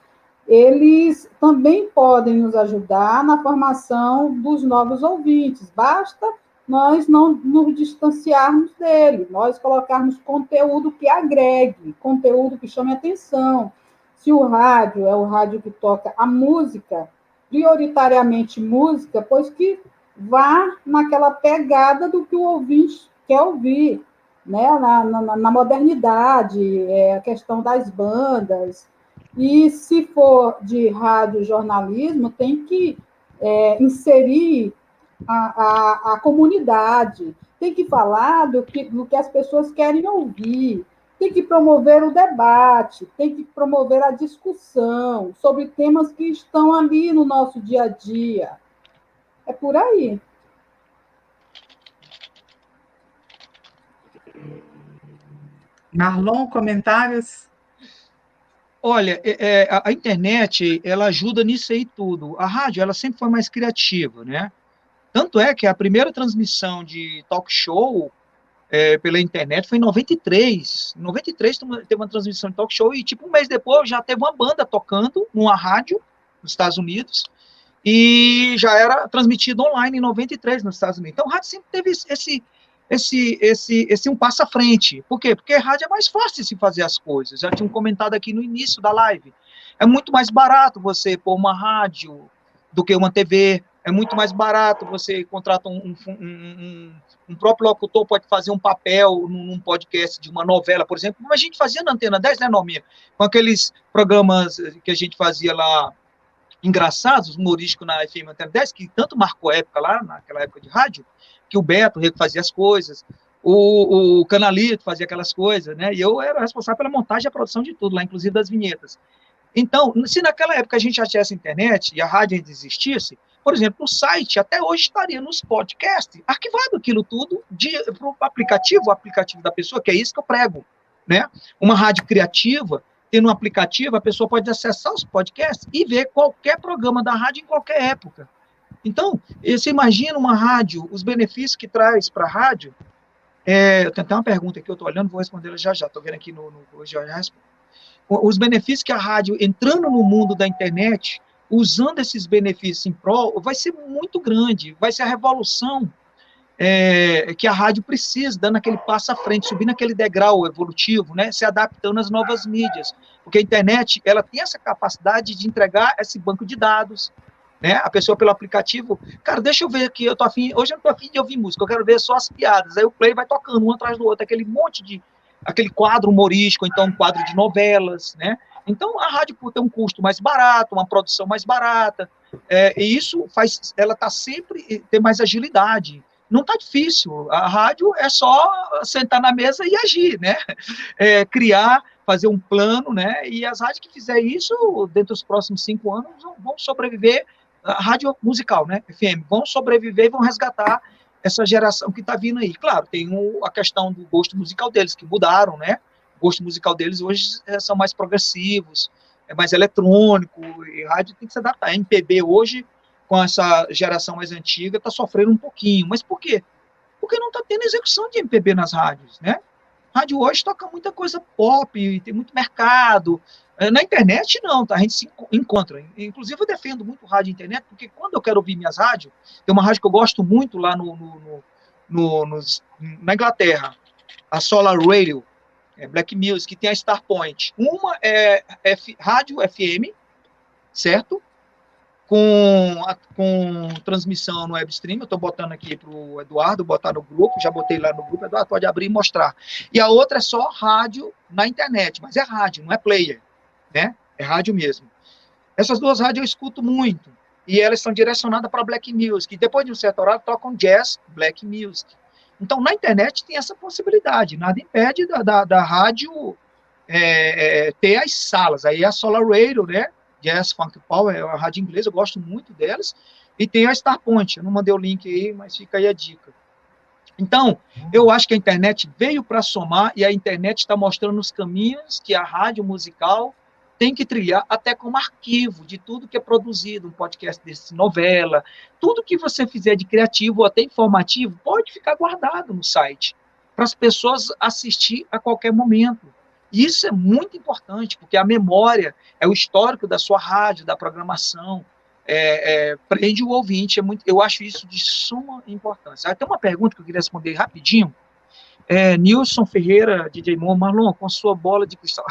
eles também podem nos ajudar na formação dos novos ouvintes. Basta nós não nos distanciarmos dele, nós colocarmos conteúdo que agregue, conteúdo que chame atenção. Se o rádio é o rádio que toca a música, prioritariamente música, pois que vá naquela pegada do que o ouvinte quer ouvir. né, na modernidade, a questão das bandas. E, se for de radiojornalismo, tem que inserir a comunidade, tem que falar do que as pessoas querem ouvir, tem que promover o debate, tem que promover a discussão sobre temas que estão ali no nosso dia a dia. É por aí. Marlon, comentários? Olha, a internet, ela ajuda nisso aí tudo. A rádio, ela sempre foi mais criativa, né? Tanto é que a primeira transmissão de talk show pela internet foi em 93. Em 93 teve uma transmissão de talk show e, tipo, um mês depois já teve uma banda tocando numa rádio nos Estados Unidos e já era transmitido online em 93 nos Estados Unidos. Então, o rádio sempre teve esse um passo à frente. Por quê? Porque rádio é mais fácil de se fazer as coisas. Já tinha comentado aqui no início da live. É muito mais barato você pôr uma rádio do que uma TV. É muito mais barato, você contrata um próprio locutor, pode fazer um papel num podcast de uma novela, por exemplo, como a gente fazia na Antena 10, né, Norminha? Com aqueles programas que a gente fazia lá, engraçados, humorísticos na FM Antena 10, que tanto marcou a época lá, naquela época de rádio, que o Beto fazia as coisas, o Canalito fazia aquelas coisas, né? E eu era responsável pela montagem e a produção de tudo lá, inclusive das vinhetas. Então, se naquela época a gente já tivesse internet e a rádio ainda existisse, por exemplo, o site até hoje estaria nos podcasts, arquivado aquilo tudo para o aplicativo da pessoa, que é isso que eu prego, né? Uma rádio criativa, tendo um aplicativo, a pessoa pode acessar os podcasts e ver qualquer programa da rádio em qualquer época. Então, você imagina uma rádio, os benefícios que traz para a rádio. Eu tenho até uma pergunta aqui, eu estou olhando, vou responder ela já. Estou vendo aqui já respondo. Os benefícios que a rádio, entrando no mundo da internet, usando esses benefícios em prol, vai ser muito grande, vai ser a revolução que a rádio precisa, dando aquele passo à frente, subindo aquele degrau evolutivo, né, se adaptando às novas mídias, porque a internet, ela tem essa capacidade de entregar esse banco de dados, né, a pessoa pelo aplicativo, cara, deixa eu ver aqui, hoje eu não tô afim de ouvir música, eu quero ver só as piadas, aí o play vai tocando um atrás do outro, aquele quadro humorístico, então um quadro de novelas, né? Então a rádio, por ter um custo mais barato, uma produção mais barata, e isso faz ela tá sempre ter mais agilidade. Não tá difícil. A rádio é só sentar na mesa e agir, né? Criar, fazer um plano, né? E as rádios que fizer isso, dentro dos próximos 5 anos, vão sobreviver. A rádio musical, né? FM, vão sobreviver e vão resgatar essa geração que está vindo aí. Claro, tem a questão do gosto musical deles, que mudaram, né? O gosto musical deles hoje são mais progressivos, é mais eletrônico, e rádio tem que se adaptar. A MPB hoje, com essa geração mais antiga, está sofrendo um pouquinho. Mas por quê? Porque não está tendo execução de MPB nas rádios, né? Rádio hoje toca muita coisa pop, tem muito mercado. Na internet, não, tá? A gente se encontra. Inclusive, eu defendo muito rádio e internet, porque quando eu quero ouvir minhas rádios, tem uma rádio que eu gosto muito lá na Inglaterra, a Solar Radio, Black Music, que tem a Starpoint. Uma é rádio FM, certo? Com transmissão no webstream, eu estou botando aqui para o Eduardo botar no grupo, já botei lá no grupo, Eduardo pode abrir e mostrar. E a outra é só rádio na internet, mas é rádio, não é player, né? É rádio mesmo. Essas duas rádios eu escuto muito, e elas são direcionadas para Black Music, e depois de um certo horário tocam jazz, Black Music. Então, na internet tem essa possibilidade, nada impede da rádio ter as salas, aí a Solar Radio, né? Jazz Funk Power, é uma rádio inglesa, eu gosto muito delas, e tem a Starpoint, eu não mandei o link aí, mas fica aí a dica. Então, eu acho que a internet veio para somar, e a internet está mostrando os caminhos que a rádio musical tem que trilhar, até como arquivo de tudo que é produzido, um podcast desse, novela, tudo que você fizer de criativo ou até informativo, pode ficar guardado no site, para as pessoas assistir a qualquer momento. E isso é muito importante, porque a memória é o histórico da sua rádio, da programação, prende o ouvinte, eu acho isso de suma importância. Tem uma pergunta que eu queria responder rapidinho. Nilson Ferreira, DJ Marlon, com sua bola de cristal,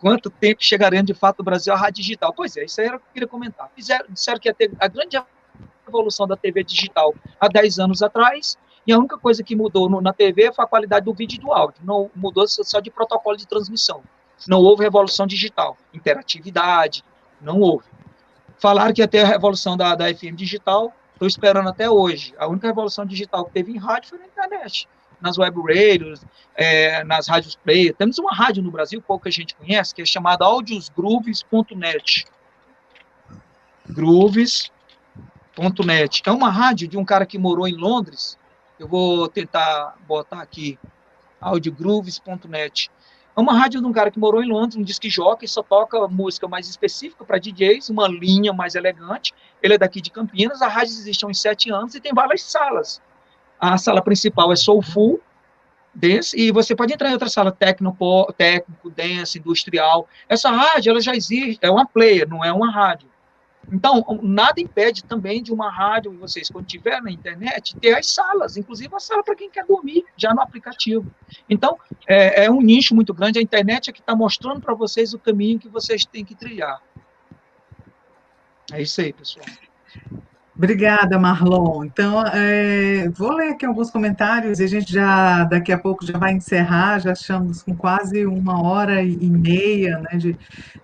quanto tempo chegaremos de fato no Brasil à rádio digital? Pois é, isso aí era o que eu queria comentar. Disseram que ia ter a grande evolução da TV digital há 10 anos atrás, E a única coisa que mudou na TV foi a qualidade do vídeo e do áudio, não mudou só de protocolo de transmissão. Não houve revolução digital, interatividade, não houve. Falaram que ia ter a revolução da FM digital, estou esperando até hoje. A única revolução digital que teve em rádio foi na internet, nas web radios, nas rádios play. Temos uma rádio no Brasil, pouca gente conhece, que é chamada audiosgrooves.net. Grooves.net. É uma rádio de um cara que morou em Londres. Eu vou tentar botar aqui, audiogrooves.net. É uma rádio de um cara que morou em Londres, um disc jockey, só toca música mais específica para DJs, uma linha mais elegante. Ele é daqui de Campinas, a rádio existe há uns 7 anos e tem várias salas. A sala principal é Soulful Dance, e você pode entrar em outra sala, técnico, dance, industrial. Essa rádio, ela já existe, é uma player, não é uma rádio. Então, nada impede também de uma rádio, vocês, quando tiver na internet, ter as salas, inclusive a sala para quem quer dormir, já no aplicativo. Então, é um nicho muito grande, a internet é que está mostrando para vocês o caminho que vocês têm que trilhar. É isso aí, pessoal. Obrigada, Marlon. Então, vou ler aqui alguns comentários e a gente já, daqui a pouco, já vai encerrar, já estamos com quase 1h30, né,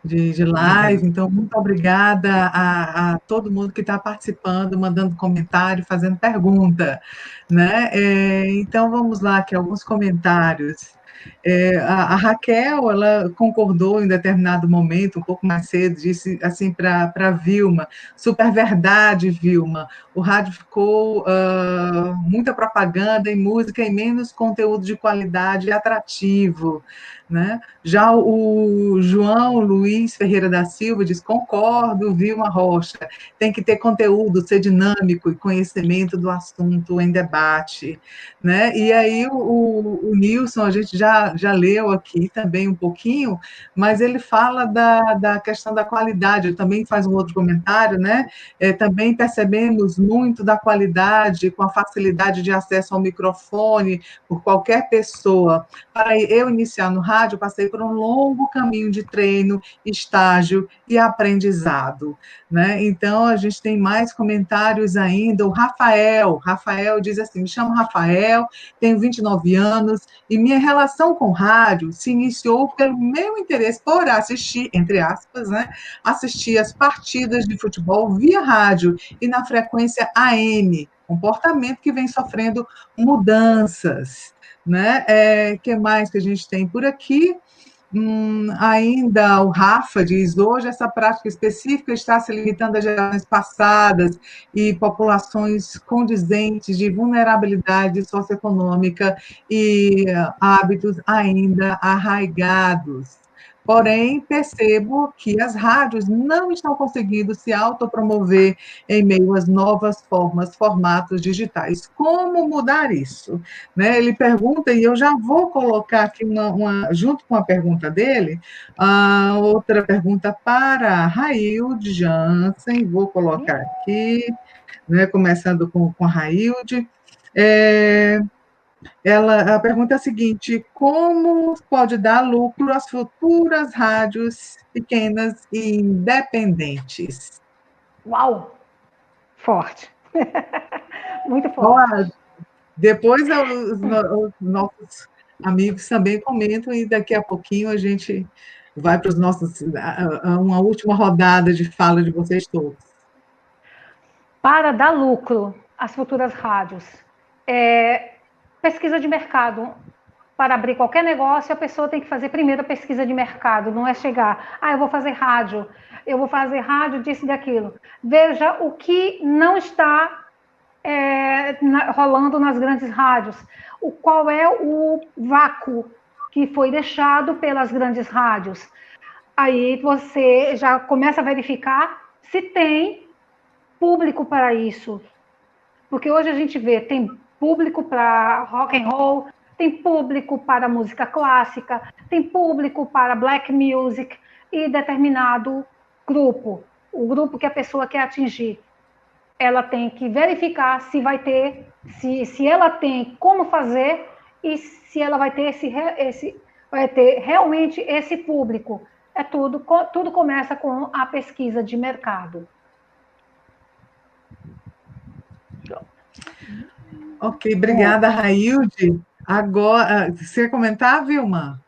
de live. Então, muito obrigada a todo mundo que está participando, mandando comentário, fazendo pergunta, né? Então, vamos lá, aqui alguns comentários. A Raquel, ela concordou em determinado momento, um pouco mais cedo, disse assim para Vilma: super verdade, Vilma, o rádio ficou muita propaganda e música e menos conteúdo de qualidade e atrativo, né? Já o João Luiz Ferreira da Silva diz: concordo, Vilma Rocha, tem que ter conteúdo, ser dinâmico e conhecimento do assunto em debate, né? E aí o Nilson, a gente já leu aqui também um pouquinho, mas ele fala da questão da qualidade, ele também faz um outro comentário, né? Também percebemos muito da qualidade com a facilidade de acesso ao microfone por qualquer pessoa. Para eu iniciar no rádio, passei por um longo caminho de treino, estágio e aprendizado, né? Então, a gente tem mais comentários ainda. O Rafael diz assim: me chamo Rafael, tenho 29 anos e minha relação com rádio se iniciou pelo meu interesse por assistir, entre aspas, né, assistir as partidas de futebol via rádio e na frequência AM, comportamento que vem sofrendo mudanças, né? Que mais que a gente tem por aqui? Ainda o Rafa diz: hoje essa prática específica está se limitando a gerações passadas e populações condizentes de vulnerabilidade socioeconômica e hábitos ainda arraigados. Porém, percebo que as rádios não estão conseguindo se autopromover em meio às novas formatos digitais. Como mudar isso? Né? Ele pergunta, e eu já vou colocar aqui, junto com a pergunta dele, outra pergunta para Railde Jansen, vou colocar aqui, né, começando com a Railde. A pergunta é a seguinte: como pode dar lucro às futuras rádios pequenas e independentes? Uau! Forte. Muito forte. Olha, depois os nossos amigos também comentam e daqui a pouquinho a gente vai para uma última rodada de fala de vocês todos. Para dar lucro às futuras rádios, pesquisa de mercado. Para abrir qualquer negócio, a pessoa tem que fazer primeiro a pesquisa de mercado, não é chegar, eu vou fazer rádio disso e daquilo. Veja o que não está rolando nas grandes rádios, qual é o vácuo que foi deixado pelas grandes rádios. Aí você já começa a verificar se tem público para isso. Porque hoje a gente vê, tem público para rock and roll, tem público para música clássica, tem público para black music e determinado grupo, o grupo que a pessoa quer atingir. Ela tem que verificar se vai ter, se ela tem como fazer e se ela vai ter vai ter realmente esse público. Tudo começa com a pesquisa de mercado. Ok, obrigada, Railde. Agora, você ia comentar, Vilma?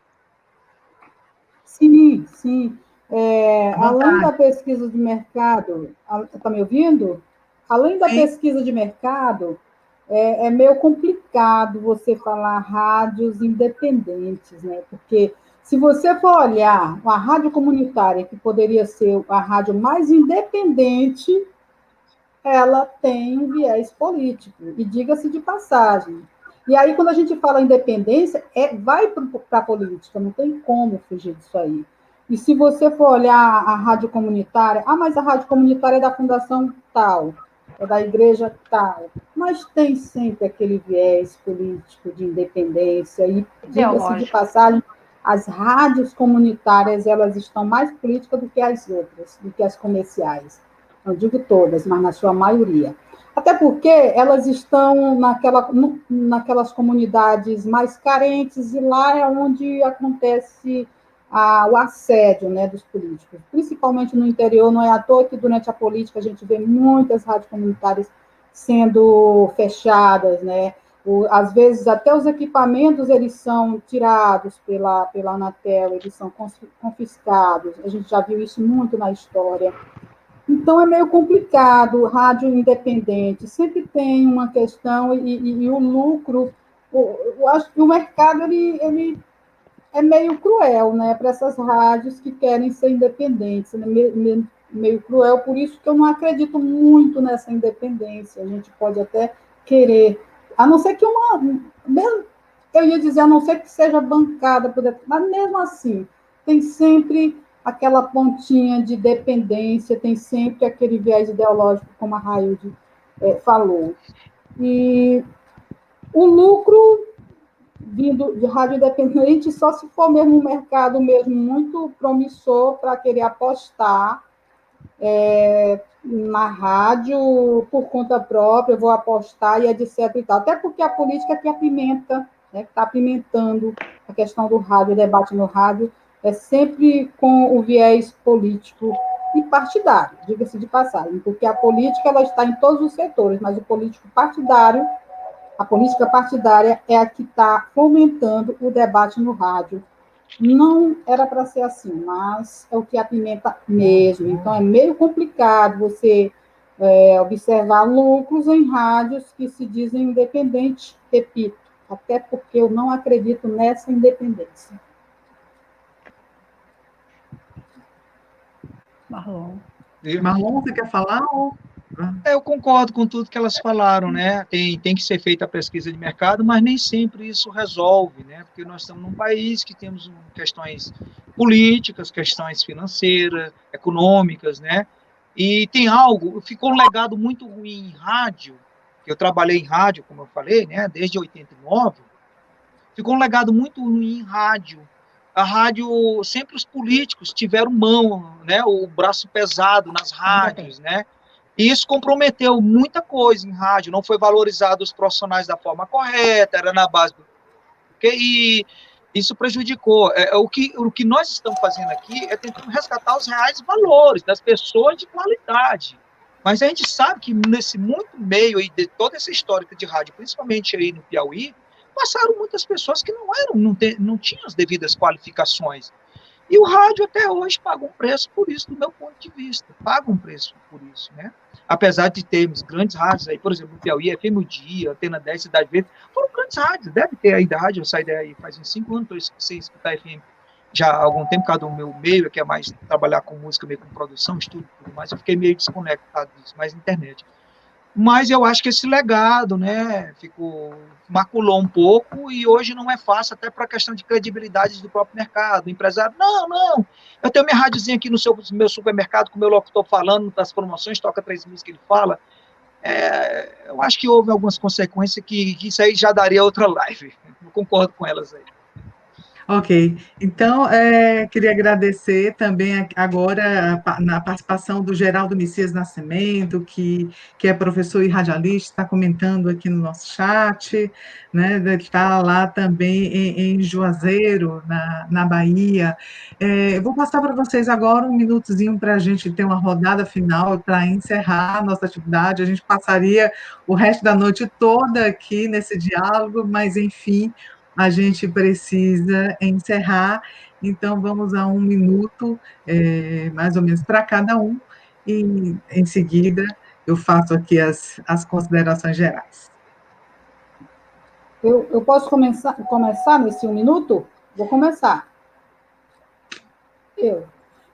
Sim, sim. À Além da vontade. pesquisa de mercado, está me ouvindo? Além da Sim, pesquisa de mercado, é meio complicado você falar rádios independentes, né? Porque se você for olhar uma rádio comunitária, que poderia ser a rádio mais independente, ela tem um viés político, e diga-se de passagem. E aí, quando a gente fala independência, vai para a política, não tem como fugir disso aí. E se você for olhar a rádio comunitária, mas a rádio comunitária é da fundação tal, é da igreja tal, mas tem sempre aquele viés político de independência, e diga-se de Ideológico. passagem, as rádios comunitárias, elas estão mais políticas do que as outras, do que as comerciais. Não digo todas, mas na sua maioria. Até porque elas estão naquelas comunidades mais carentes, e lá é onde acontece o assédio, né, dos políticos. Principalmente no interior, não é à toa que durante a política a gente vê muitas rádios comunitárias sendo fechadas, né? Às vezes até os equipamentos eles são tirados pela Anatel, eles são confiscados. A gente já viu isso muito na história. Então é meio complicado, rádio independente, sempre tem uma questão, e o lucro, eu acho que o mercado ele é meio cruel, né, para essas rádios que querem ser independentes, né, meio cruel, por isso que eu não acredito muito nessa independência. A gente pode até querer, a não ser que mesmo, eu ia dizer, a não ser que seja bancada, mas mesmo assim, tem sempre aquela pontinha de dependência, tem sempre aquele viés ideológico, como a Railde falou. E o lucro vindo de rádio independente só se for mesmo um mercado mesmo muito promissor para querer apostar na rádio por conta própria, eu vou apostar e etc. E tal. Até porque a política que apimenta, né, que está apimentando a questão do rádio, o debate no rádio, é sempre com o viés político e partidário, diga-se de passagem, porque a política ela está em todos os setores, mas a política partidária é a que está fomentando o debate no rádio. Não era para ser assim, mas é o que apimenta mesmo. Então, é meio complicado você observar lucros em rádios que se dizem independentes, repito, até porque eu não acredito nessa independência. Marlon. Marlon, você quer falar? Eu concordo com tudo que elas falaram, né? Tem que ser feita a pesquisa de mercado, mas nem sempre isso resolve, né? Porque nós estamos num país que temos questões políticas, questões financeiras, econômicas, né? E tem algo, ficou um legado muito ruim em rádio, que eu trabalhei em rádio, como eu falei, né? Desde 89, ficou um legado muito ruim em rádio. A rádio, sempre os políticos tiveram mão, né? O braço pesado nas rádios, né? E isso comprometeu muita coisa em rádio, não foi valorizado os profissionais da forma correta, era na base do QI, isso prejudicou. O que nós estamos fazendo aqui é tentando resgatar os reais valores das pessoas de qualidade. Mas a gente sabe que nesse muito meio aí de toda essa histórica de rádio, principalmente aí no Piauí, passaram muitas pessoas que não tinham as devidas qualificações. E o rádio até hoje paga um preço por isso, do meu ponto de vista. Paga um preço por isso, né? Apesar de termos grandes rádios aí, por exemplo, o Piauí, FM O Dia, Antena 10, Cidade Verde, foram grandes rádios. Deve ter a idade, eu saí daí faz uns 5 anos, estou sem escutar FM já há algum tempo, por causa do meu meio, que é mais trabalhar com música, meio com produção, estudo e tudo mais, eu fiquei meio desconectado disso, mais na internet. Mas eu acho que esse legado, né, maculou um pouco, e hoje não é fácil, até para a questão de credibilidade do próprio mercado. O empresário, não, eu tenho minha rádiozinha aqui no meu supermercado, com o meu locutor falando das promoções, toca 3 músicas que ele fala. Eu acho que houve algumas consequências que isso aí já daria outra live. Eu concordo com elas aí. Ok, então queria agradecer também agora na participação do Geraldo Messias Nascimento, que é professor e radialista, está comentando aqui no nosso chat, né? Ele está lá também em Juazeiro, na Bahia. Eu vou passar para vocês agora um minutozinho para a gente ter uma rodada final para encerrar a nossa atividade. A gente passaria o resto da noite toda aqui nesse diálogo, mas enfim a gente precisa encerrar, então vamos a 1 minuto, mais ou menos, para cada um, e em seguida eu faço aqui as considerações gerais. Eu posso começar nesse 1 minuto? Vou começar.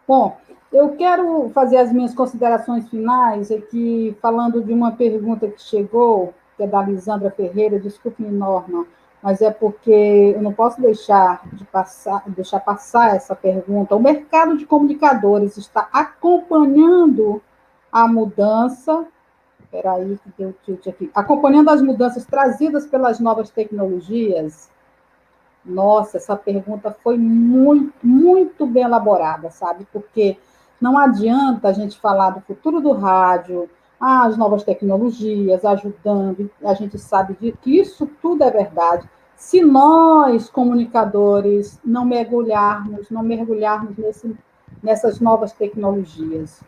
Bom, eu quero fazer as minhas considerações finais aqui, falando de uma pergunta que chegou, que é da Lisandra Ferreira, desculpe-me, Norma, mas é porque eu não posso deixar passar essa pergunta. O mercado de comunicadores está acompanhando a mudança, espera que deu tilt aqui, acompanhando as mudanças trazidas pelas novas tecnologias. Nossa, essa pergunta foi muito, muito bem elaborada, sabe? Porque não adianta a gente falar do futuro do rádio, as novas tecnologias ajudando, a gente sabe que isso tudo é verdade. Se nós, comunicadores, não mergulharmos nessas novas tecnologias.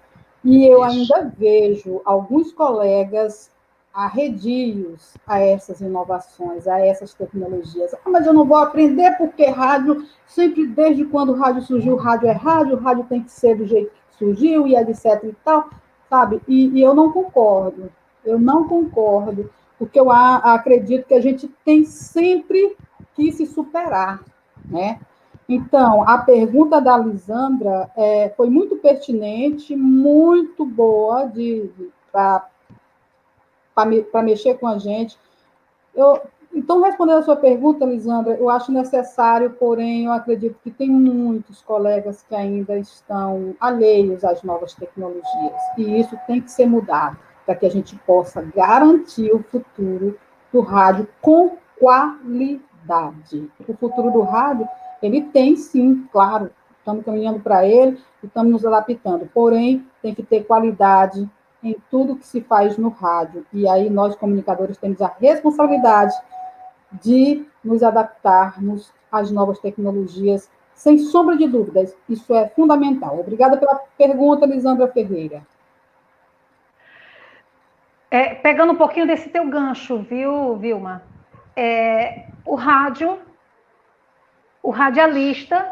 E eu ainda vejo alguns colegas arredios a essas inovações, a essas tecnologias. Mas eu não vou aprender porque rádio, sempre desde quando o rádio surgiu, o rádio tem que ser do jeito que surgiu, e etc e tal, sabe? E eu não concordo, porque eu acredito que a gente tem sempre que se superar, né? Então, a pergunta da Lisandra foi muito pertinente, muito boa para mexer com a gente. Então, respondendo a sua pergunta, Lisandra, eu acho necessário, porém, eu acredito que tem muitos colegas que ainda estão alheios às novas tecnologias, e isso tem que ser mudado, para que a gente possa garantir o futuro do rádio com qualidade. O futuro do rádio, ele tem sim, claro, estamos caminhando para ele, estamos nos adaptando, porém, tem que ter qualidade em tudo que se faz no rádio. E aí nós, comunicadores, temos a responsabilidade de nos adaptarmos às novas tecnologias, sem sombra de dúvidas. Isso é fundamental. Obrigada pela pergunta, Lisandra Ferreira. Pegando um pouquinho desse teu gancho, viu, Vilma? O radialista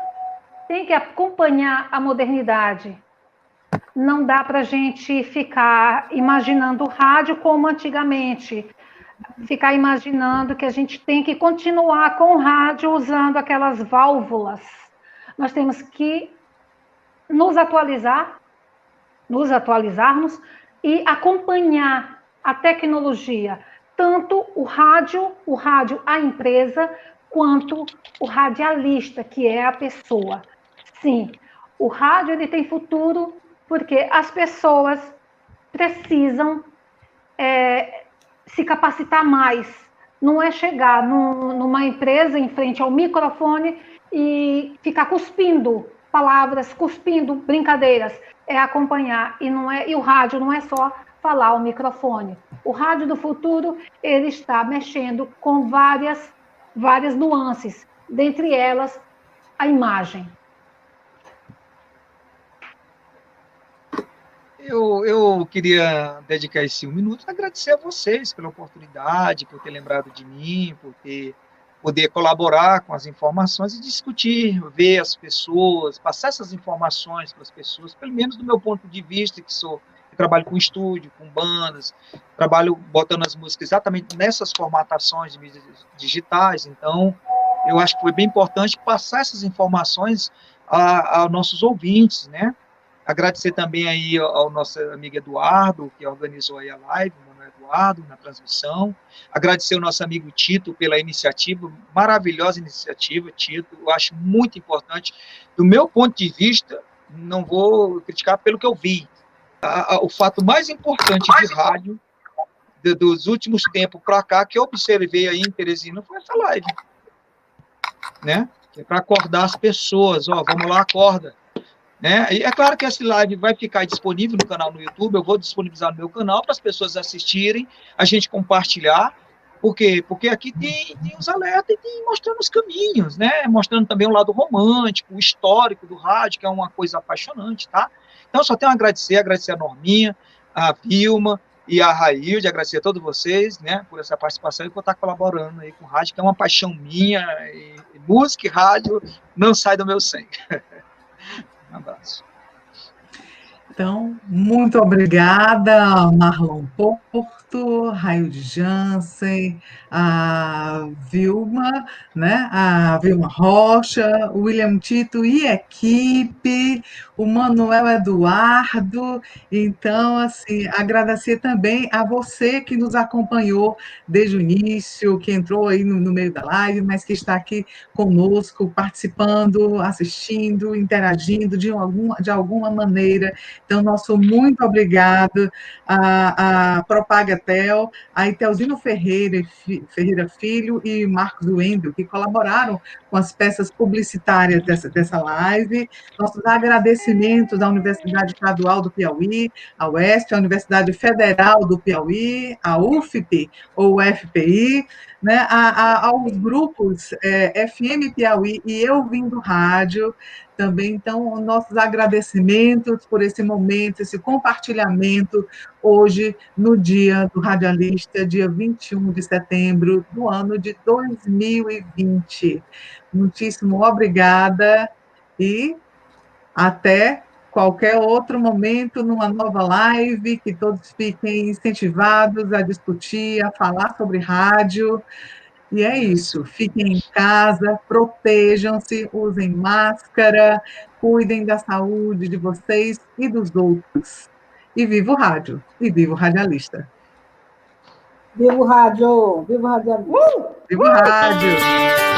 tem que acompanhar a modernidade. Não dá para a gente ficar imaginando o rádio como antigamente, ficar imaginando que a gente tem que continuar com o rádio usando aquelas válvulas. Nós temos que nos atualizarmos e acompanhar a tecnologia, tanto o rádio, a empresa, quanto o radialista, que é a pessoa. Sim, o rádio ele tem futuro, porque as pessoas precisam se capacitar mais. Não é chegar numa empresa em frente ao microfone e ficar cuspindo palavras, cuspindo brincadeiras. É acompanhar. E o rádio não é só falar ao microfone. O rádio do futuro, ele está mexendo com várias nuances, dentre elas a imagem. Eu queria dedicar esse 1 minuto a agradecer a vocês pela oportunidade, por ter lembrado de mim, por poder colaborar com as informações e discutir, ver as pessoas, passar essas informações para as pessoas, pelo menos do meu ponto de vista, que trabalho com estúdio, com bandas, trabalho botando as músicas exatamente nessas formatações de mídias digitais. Então, eu acho que foi bem importante passar essas informações aos nossos ouvintes, né? Agradecer também aí ao nosso amigo Eduardo, que organizou aí a live, o Manuel Eduardo, na transmissão. Agradecer ao nosso amigo Tito pela iniciativa, maravilhosa iniciativa, Tito, eu acho muito importante. Do meu ponto de vista, não vou criticar pelo que eu vi. O fato mais importante de rádio, dos últimos tempos para cá, que eu observei aí em Teresina, foi essa live, né? para acordar as pessoas, ó, vamos lá, acorda. Né? E é claro que essa live vai ficar disponível no canal no YouTube, eu vou disponibilizar no meu canal para as pessoas assistirem, a gente compartilhar. Por quê? Porque aqui tem os alertas e tem mostrando os caminhos, né? Mostrando também o lado romântico, o histórico do rádio, que é uma coisa apaixonante, tá? Então, só tenho a agradecer a Norminha, a Vilma e a Railde, agradecer a todos vocês, né, por essa participação e por estar colaborando aí com o rádio, que é uma paixão minha, e música e rádio não sai do meu sangue. Um abraço. Então, muito obrigada, Marlon Porto, Railde Jansen, a Vilma, né? A Vilma Rocha, o William Tito e equipe, o Manuel Eduardo. Então, assim, agradecer também a você que nos acompanhou desde o início, que entrou aí no meio da live, mas que está aqui conosco, participando, assistindo, interagindo de alguma maneira. Então, nosso muito obrigado a Propagatel, a Itelzino Ferreira Filho e Marcos Wendel, que colaboraram com as peças publicitárias dessa live. Nossos agradecimentos à Universidade Estadual do Piauí, à UESP, à Universidade Federal do Piauí, à UFP ou UFPI, né, aos grupos FM Piauí e Eu Vim do Rádio, também. Então, nossos agradecimentos por esse momento, esse compartilhamento, hoje, no Dia do Radialista, dia 21 de setembro do ano de 2020. Muitíssimo obrigada e até qualquer outro momento, numa nova live, que todos fiquem incentivados a discutir, a falar sobre rádio. E é isso, fiquem em casa, protejam-se, usem máscara, cuidem da saúde de vocês e dos outros. E viva o rádio, e viva o radialista. Viva o rádio! Viva o radialista! Viva o rádio!